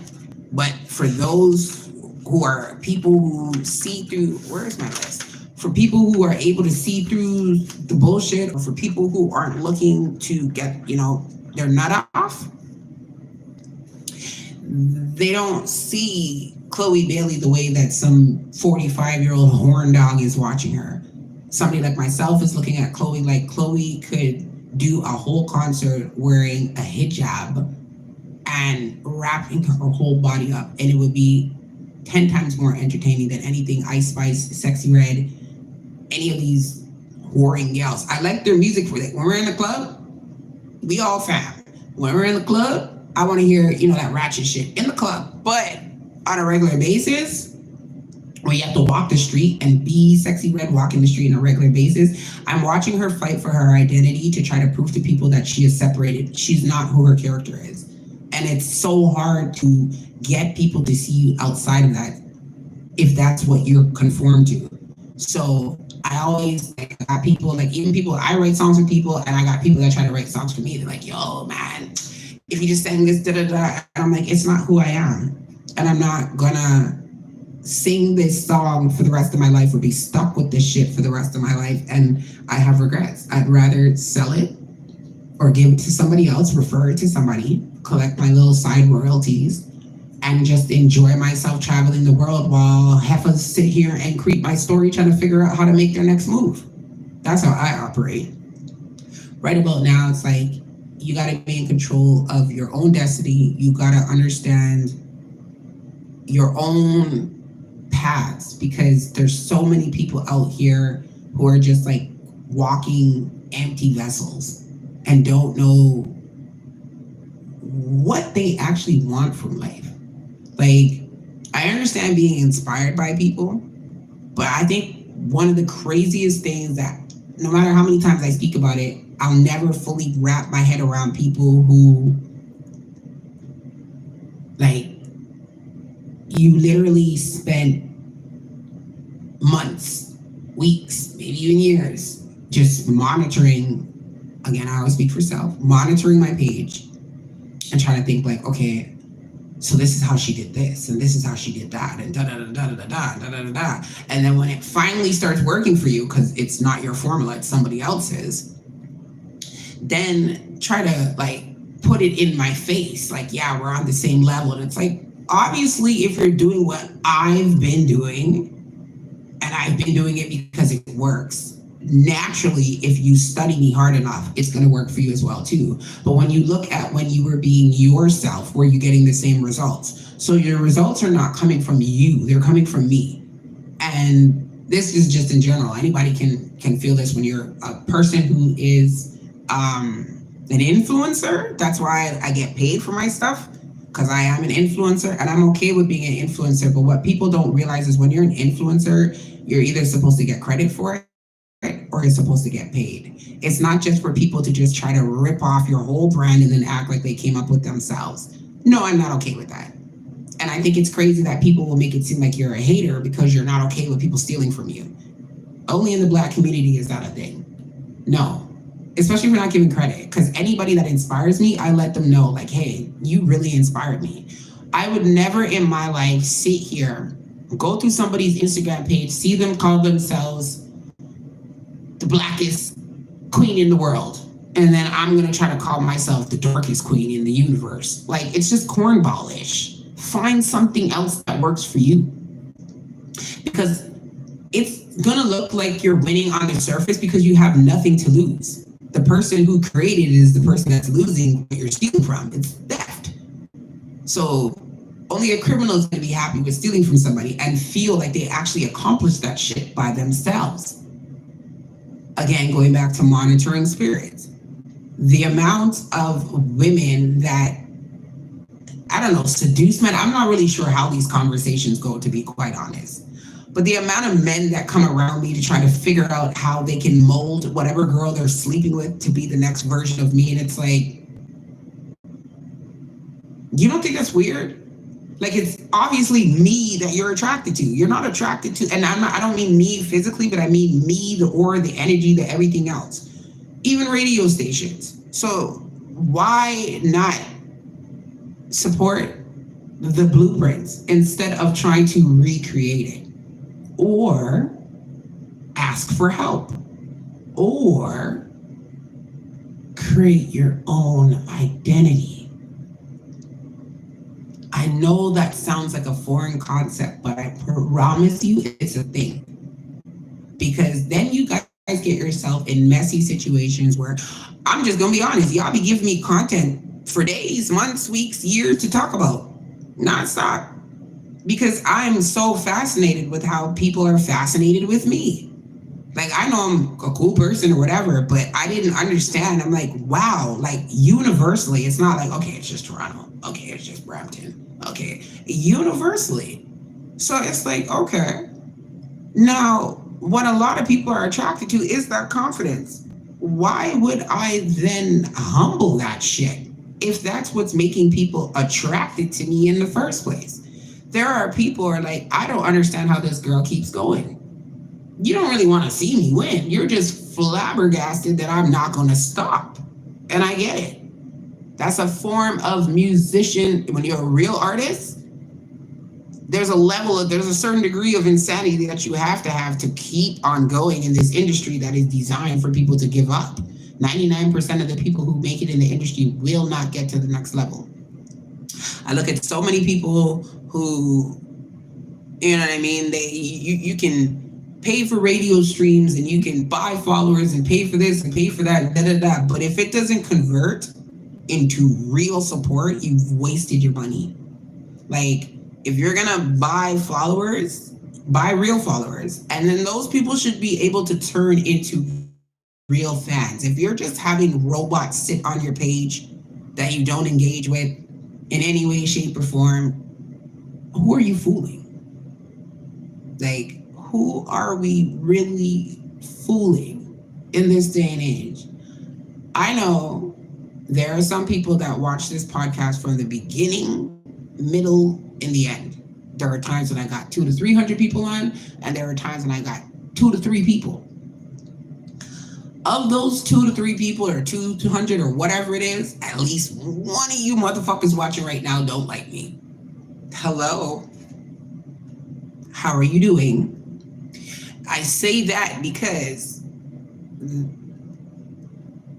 Speaker 1: But for those who are people who see through, where's my list? For people who are able to see through the bullshit, or for people who aren't looking to get, their nut off, they don't see Chloe Bailey the way that some 45-year-old horn dog is watching her. Somebody like myself is looking at Chloe like Chloe could do a whole concert wearing a hijab and wrapping her whole body up, and it would be 10 times more entertaining than anything Ice Spice, Sexy Red, any of these whoring gals. I like their music for that. When we're in the club, we all fam. When we're in the club, I want to hear, that ratchet shit in the club. But on a regular basis, where you have to walk the street and be Sexy Red walking the street on a regular basis, I'm watching her fight for her identity to try to prove to people that she is separated. She's not who her character is. And it's so hard to get people to see you outside of that if that's what you're conformed to. So I always got people, I write songs for people, and I got people that try to write songs for me. They're like, yo, man, if you just sang this, da-da-da. And I'm like, it's not who I am. And I'm not gonna sing this song for the rest of my life or be stuck with this shit for the rest of my life, and I have regrets. I'd rather sell it or give it to somebody else, refer it to somebody, collect my little side royalties, and just enjoy myself traveling the world while heifers sit here and creep my story trying to figure out how to make their next move. That's how I operate. Right about now, it's like you got to be in control of your own destiny. You got to understand your own paths, because there's so many people out here who are just like walking empty vessels and don't know what they actually want from life. Like, I understand being inspired by people, but I think one of the craziest things that no matter how many times I speak about it, I'll never fully wrap my head around people who, like, you literally spent months, weeks, maybe even years, just monitoring, again, I always speak for self, monitoring my page and trying to think like, okay, so this is how she did this, and this is how she did that, and da da da da da da da da da da. And then when it finally starts working for you, because it's not your formula, it's somebody else's, then try to like put it in my face, like, yeah, we're on the same level. And it's like, obviously, if you're doing what I've been doing, and I've been doing it because it works, naturally, if you study me hard enough, it's going to work for you as well too. But when you look at when you were being yourself, were you getting the same results? So your results are not coming from you, they're coming from me. And this is just in general. Anybody can feel this when you're a person who is an influencer. That's why I get paid for my stuff, because I am an influencer, and I'm okay with being an influencer. But what people don't realize is when you're an influencer, you're either supposed to get credit for it or you're supposed to get paid. It's not just for people to just try to rip off your whole brand and then act like they came up with themselves. No, I'm not okay with that. And I think it's crazy that people will make it seem like you're a hater because you're not okay with people stealing from you. Only in the Black community is that a thing. No. Especially if you're not giving credit, because anybody that inspires me, I let them know, like, hey, you really inspired me. I would never in my life sit here, go through somebody's Instagram page, see them call themselves the blackest queen in the world, and then I'm going to try to call myself the darkest queen in the universe. Like, it's just cornballish. Find something else that works for you. Because it's going to look like you're winning on the surface because you have nothing to lose. The person who created it is the person that's losing what you're stealing from. It's theft. So only a criminal is going to be happy with stealing from somebody and feel like they actually accomplished that shit by themselves. Again, going back to monitoring spirits. The amount of women that, I don't know, seduce men, I'm not really sure how these conversations go, to be quite honest. But the amount of men that come around me to try to figure out how they can mold whatever girl they're sleeping with to be the next version of me. And it's like, you don't think that's weird? Like, it's obviously me that you're attracted to. You're not attracted to, and I don't mean me physically, but I mean me, the aura, the energy, the everything else. Even radio stations. So why not support the blueprints instead of trying to recreate it? Or ask for help, or create your own identity. I know that sounds like a foreign concept, but I promise you it's a thing. Because then you guys get yourself in messy situations where, I'm just gonna be honest, y'all be giving me content for days, months, weeks, years to talk about, nonstop. Because I'm so fascinated with how people are fascinated with me. Like, I know I'm a cool person or whatever, but I didn't understand. I'm like, wow, like universally, it's not like, okay, it's just Toronto. Okay, it's just Brampton. Okay, universally. So it's like, okay. Now, what a lot of people are attracted to is that confidence. Why would I then humble that shit if that's what's making people attracted to me in the first place? There are people who are like, I don't understand how this girl keeps going. You don't really want to see me win. You're just flabbergasted that I'm not going to stop. And I get it. That's a form of musician. When you're a real artist, there's a certain degree of insanity that you have to keep on going in this industry that is designed for people to give up. 99% of the people who make it in the industry will not get to the next level. I look at so many people who, you know what I mean? You can pay for radio streams and you can buy followers and pay for this and pay for that, But if it doesn't convert into real support, you've wasted your money. Like, if you're gonna buy followers, buy real followers, and then those people should be able to turn into real fans. If you're just having robots sit on your page that you don't engage with in any way, shape, or form, who are you fooling? Like, who are we really fooling in this day and age? I know there are some people that watch this podcast from the beginning, middle, and the end. There are times when I got 200 to 300 people on, and there are times when I got 2 to 3 people. Of those 2 to 3 people, or 200 or whatever it is, at least one of you motherfuckers watching right now don't like me. Hello? How are you doing? I say that because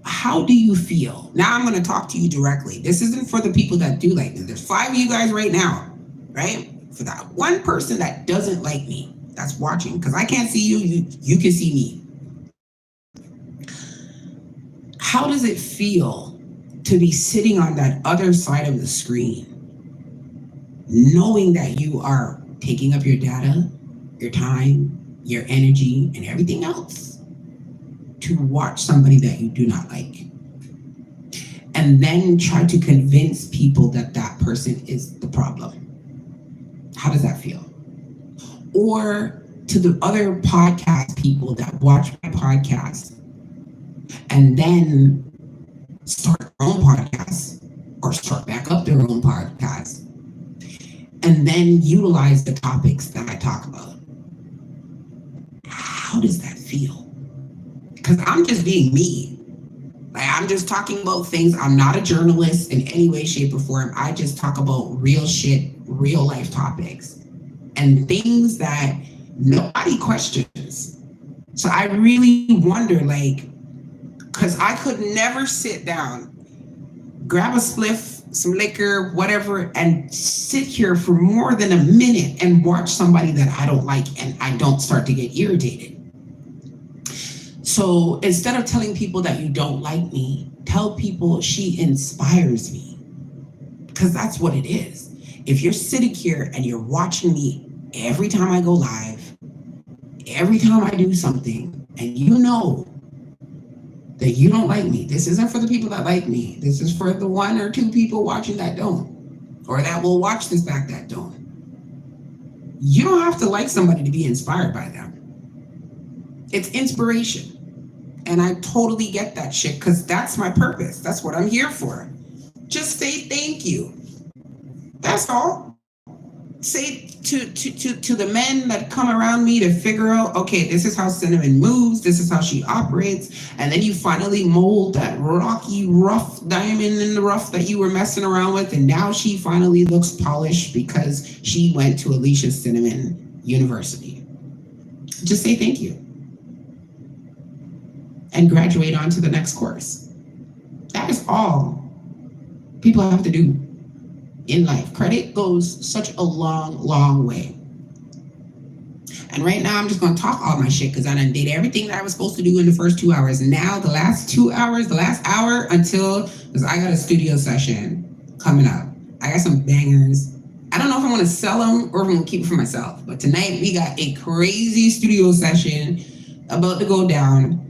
Speaker 1: how do you feel? Now I'm going to talk to you directly. This isn't for the people that do like me. There's 5 of you guys right now, right? For that one person that doesn't like me, that's watching, because I can't see you, you can see me. How does it feel to be sitting on that other side of the screen, knowing that you are taking up your data, your time, your energy, and everything else to watch somebody that you do not like, and then try to convince people that that person is the problem? How does that feel? Or to the other podcast people that watch my podcast and then start their own podcast or start back up their own podcast and then utilize the topics that I talk about. How does that feel? Because I'm just being me. Like, I'm just talking about things. I'm not a journalist in any way, shape, or form. I just talk about real shit, real life topics, and things that nobody questions. So I really wonder, like, because I could never sit down, grab a spliff, some liquor, whatever, and sit here for more than a minute and watch somebody that I don't like and I don't start to get irritated. So instead of telling people that you don't like me, tell people she inspires me. Because that's what it is. If you're sitting here and you're watching me every time I go live, every time I do something, and you know that you don't like me, this isn't for the people that like me. This is for the 1 or 2 people watching that don't, or that will watch this back that don't. You don't have to like somebody to be inspired by them. It's inspiration. And I totally get that shit, because that's my purpose. That's what I'm here for. Just say thank you. That's all. Say to the men that come around me to figure out, okay, this is how Cinnamon moves, this is how she operates, and then you finally mold that rocky, rough diamond in the rough that you were messing around with, and now she finally looks polished because she went to Alicia Cinnamon University. Just say thank you. And graduate on to the next course. That is all people have to do in life. Credit goes such a long, long way. And right now I'm just gonna talk all my shit because I done did everything that I was supposed to do in the first 2 hours. And now the last 2 hours, the last hour until, because I got a studio session coming up. I got some bangers. I don't know if I want to sell them or if I'm gonna keep it for myself. But tonight we got a crazy studio session about to go down.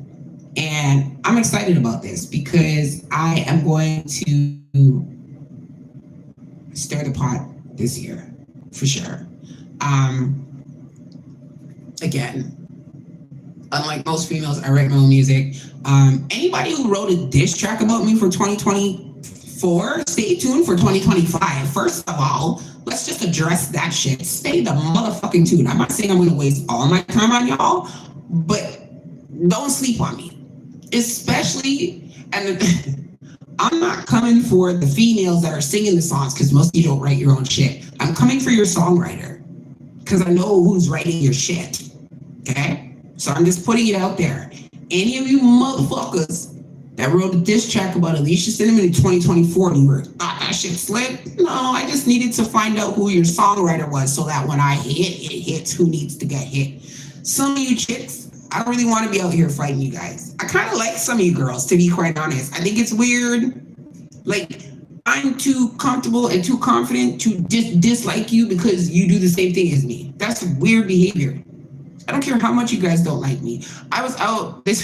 Speaker 1: And I'm excited about this because I am going to stir the pot this year, for sure. Again, unlike most females, I write my own music. Anybody who wrote a diss track about me for 2024, stay tuned for 2025. First of all, let's just address that shit. Stay the motherfucking tune. I'm not saying I'm gonna waste all my time on y'all, but don't sleep on me. Especially, and I'm not coming for the females that are singing the songs, because most of you don't write your own shit. I'm coming for your songwriter. because I know who's writing your shit. Okay? So I'm just putting it out there. Any of you motherfuckers that wrote a diss track about Alicia Cinnamon in 2024 and you were thought that shit slipped? No, I just needed to find out who your songwriter was so that when I hit, it hits who needs to get hit. Some of you chicks, I don't really want to be out here fighting you guys. I kind of like some of you girls, to be quite honest. I think it's weird. Like, I'm too comfortable and too confident to dislike you because you do the same thing as me. That's weird behavior. I don't care how much you guys don't like me. I was out this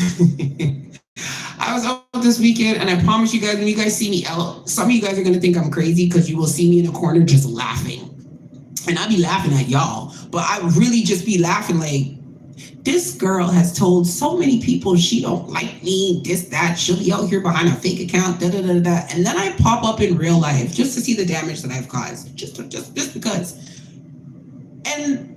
Speaker 1: weekend, and I promise you guys, when you guys see me out, some of you guys are gonna think I'm crazy because you will see me in a corner just laughing. And I'll be laughing at y'all, but I really just be laughing like, this girl has told so many people she don't like me, this, that, she'll be out here behind a fake account, da da da da. And then I pop up in real life just to see the damage that I've caused, just because. And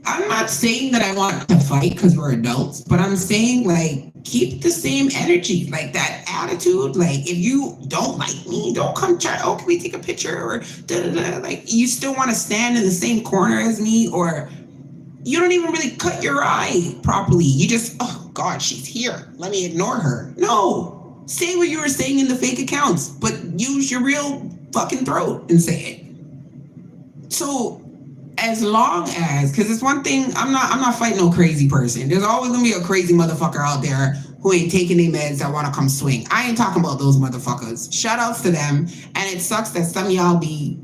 Speaker 1: I'm not saying that I want to fight because we're adults, but I'm saying like keep the same energy, like that attitude. Like if you don't like me, don't come try. Oh, can we take a picture or da da da? Like you still want to stand in the same corner as me, or you don't even really cut your eye properly. You just, oh God, she's here. Let me ignore her. No, say what you were saying in the fake accounts, but use your real fucking throat and say it. So as long as, because it's one thing, I'm not fighting no crazy person. There's always gonna be a crazy motherfucker out there who ain't taking their meds that want to come swing. I ain't talking about those motherfuckers. Shout outs to them. And it sucks that some of y'all be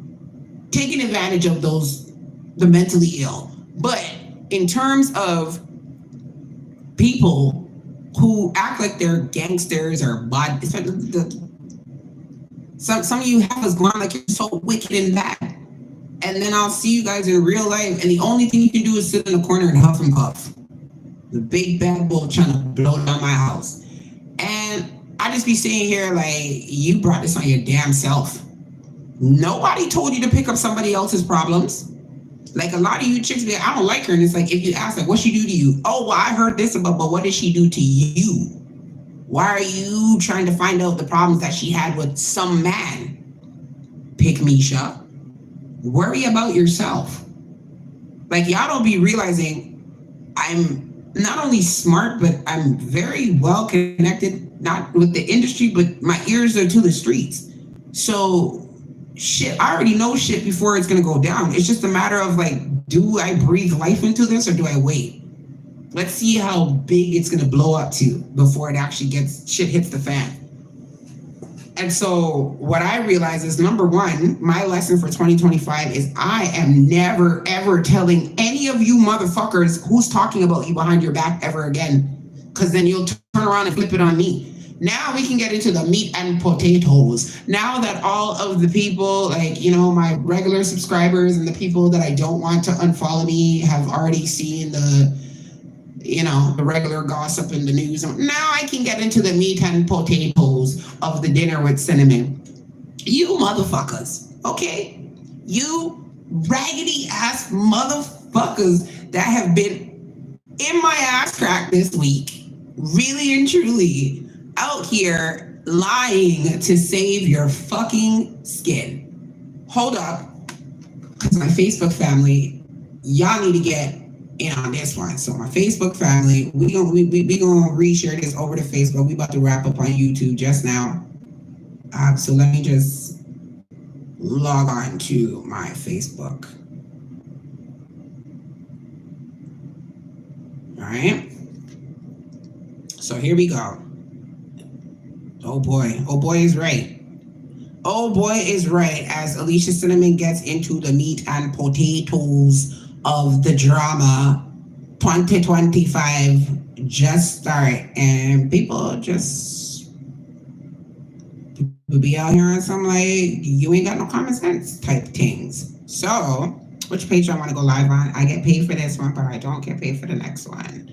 Speaker 1: taking advantage of the mentally ill. But in terms of people who act like they're gangsters or bad, some of you have us going like you're so wicked and bad. And then I'll see you guys in real life, and the only thing you can do is sit in a corner and huff and puff. The big bad bull trying to blow down my house. And I just be sitting here like, you brought this on your damn self. Nobody told you to pick up somebody else's problems. Like a lot of you chicks, I don't like her, and it's like, if you ask, like, what she do to you? Oh, well, I heard this about, but what did she do to you? Why are you trying to find out the problems that she had with some man? Pick Misha. Worry about yourself. Like, y'all don't be realizing I'm not only smart, but I'm very well connected, not with the industry, but my ears are to the streets. So shit, I already know shit before it's gonna go down. It's just a matter of like, do I breathe life into this or do I wait? Let's see how big it's gonna blow up to before it actually shit hits the fan. And so what I realize is, number one, my lesson for 2025 is I am never, ever telling any of you motherfuckers who's talking about you behind your back ever again, because then you'll turn around and flip it on me. Now we can get into the meat and potatoes. Now that all of the people, like, you know, my regular subscribers and the people that I don't want to unfollow me have already seen the regular gossip in the news. Now I can get into the meat and potatoes of the dinner with cinnamon. You motherfuckers, okay? You raggedy ass motherfuckers that have been in my ass crack this week, really and truly out here lying to save your fucking skin. Hold up, because my Facebook family, y'all need to get in on this one. So my Facebook family, we gonna reshare this over to Facebook. We about to wrap up on YouTube just now. So let me just log on to my Facebook. All right. So here we go. Oh boy is right. Oh boy is right. As Alicia Cinnamon gets into the meat and potatoes of the drama, 2025 just start, and people be out here on some like, you ain't got no common sense type things. So which page do I want to go live on? I get paid for this one, but I don't get paid for the next one.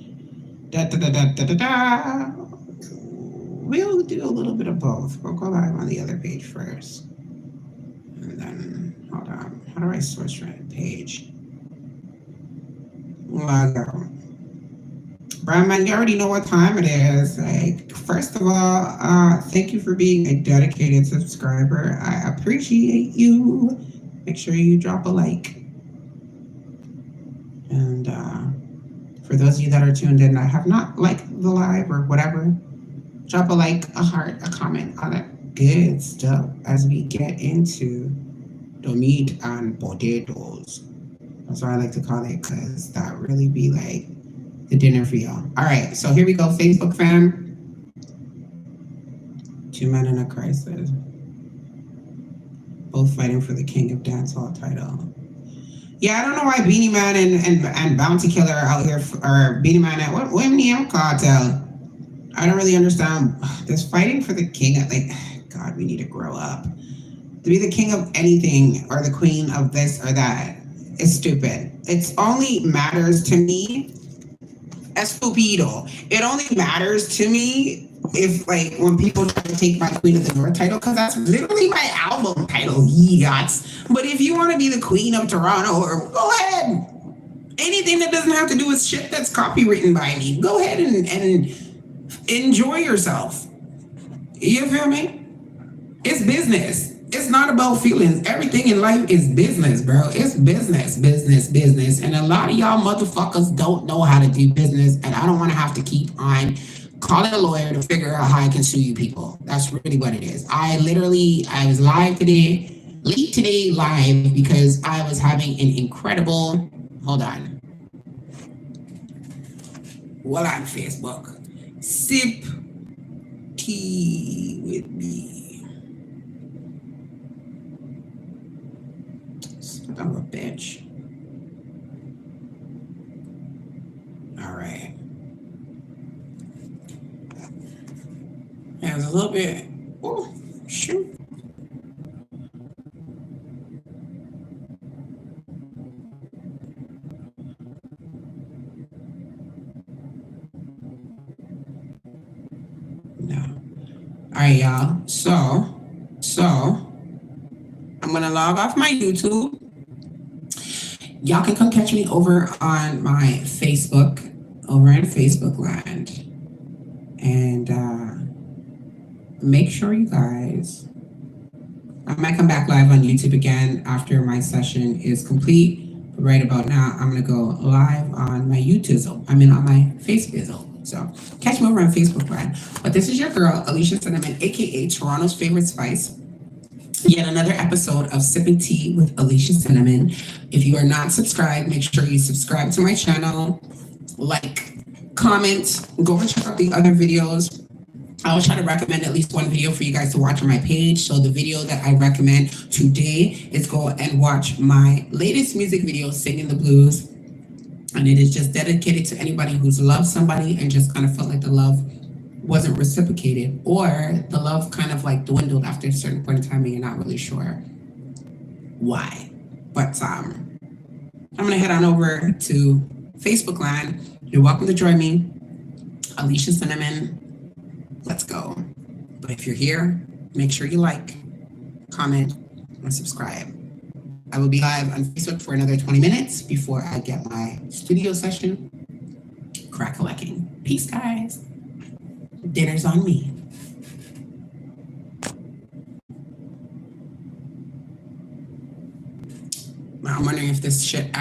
Speaker 1: We'll do a little bit of both. We'll go live on the other page first, and then hold on, how do I switch right page? Logo. Brandman, you already know what time it is. Like, first of all, thank you for being a dedicated subscriber. I appreciate you. Make sure you drop a like. And for those of you that are tuned in that have not liked the live or whatever, drop a like, a heart, a comment, all that good stuff as we get into the meat and potatoes. That's what I like to call it, because that really be like the dinner for y'all. All right, so here we go, Facebook fam. Two men in a crisis, both fighting for the King of Dancehall title. Yeah, I don't know why Beanie Man and Bounty Killer are out here, or Beanie Man and what name Cartel. I don't really understand this fighting for the king. Like, God, we need to grow up. To be the king of anything or the queen of this or that is stupid. It only matters to me. Estupido. It only matters to me if, like, when people try to take my Queen of the North title, because that's literally my album title, Yegots. But if you want to be the Queen of Toronto, or go ahead. Anything that doesn't have to do with shit that's copywritten by me, go ahead and enjoy yourself. You feel me? It's business. It's not about feelings. Everything in life is business, bro. It's business, business, business. And a lot of y'all motherfuckers don't know how to do business. And I don't want to have to keep on calling a lawyer to figure out how I can sue you people. That's really what it is. I was live today, late today live, because I was having an incredible, hold on. Well, on Facebook. Sip tea with me. Son of a bitch. All right. Yeah, it's a little bit. Oh, shoot. No. All right, y'all. So I'm gonna log off my YouTube. Y'all can come catch me over on my Facebook, over in Facebook land, and make sure you guys. I might come back live on YouTube again after my session is complete. But right about now, I'm gonna go live on my YouTube. On my Facebook. So catch me over on Facebook land. But this is your girl, Alicia Cinnamon, aka Toronto's favorite spice. Yet another episode of Sipping Tea with Alicia Cinnamon. If you are not subscribed, make sure you subscribe to my channel, like, comment, go and check out the other videos. I will try to recommend at least one video for you guys to watch on my page. So the video that I recommend today is go and watch my latest music video, Singing the Blues. And it is just dedicated to anybody who's loved somebody and just kind of felt like the love wasn't reciprocated, or the love kind of like dwindled after a certain point in time and you're not really sure why. But I'm gonna head on over to Facebook land. You're welcome to join me, Alicia Cinnamon. Let's go. But if you're here, make sure you like, comment, and subscribe. I will be live on Facebook for another 20 minutes before I get my studio session crack-a-lacking. Peace, guys. Dinner's on me. I'm wondering if this shit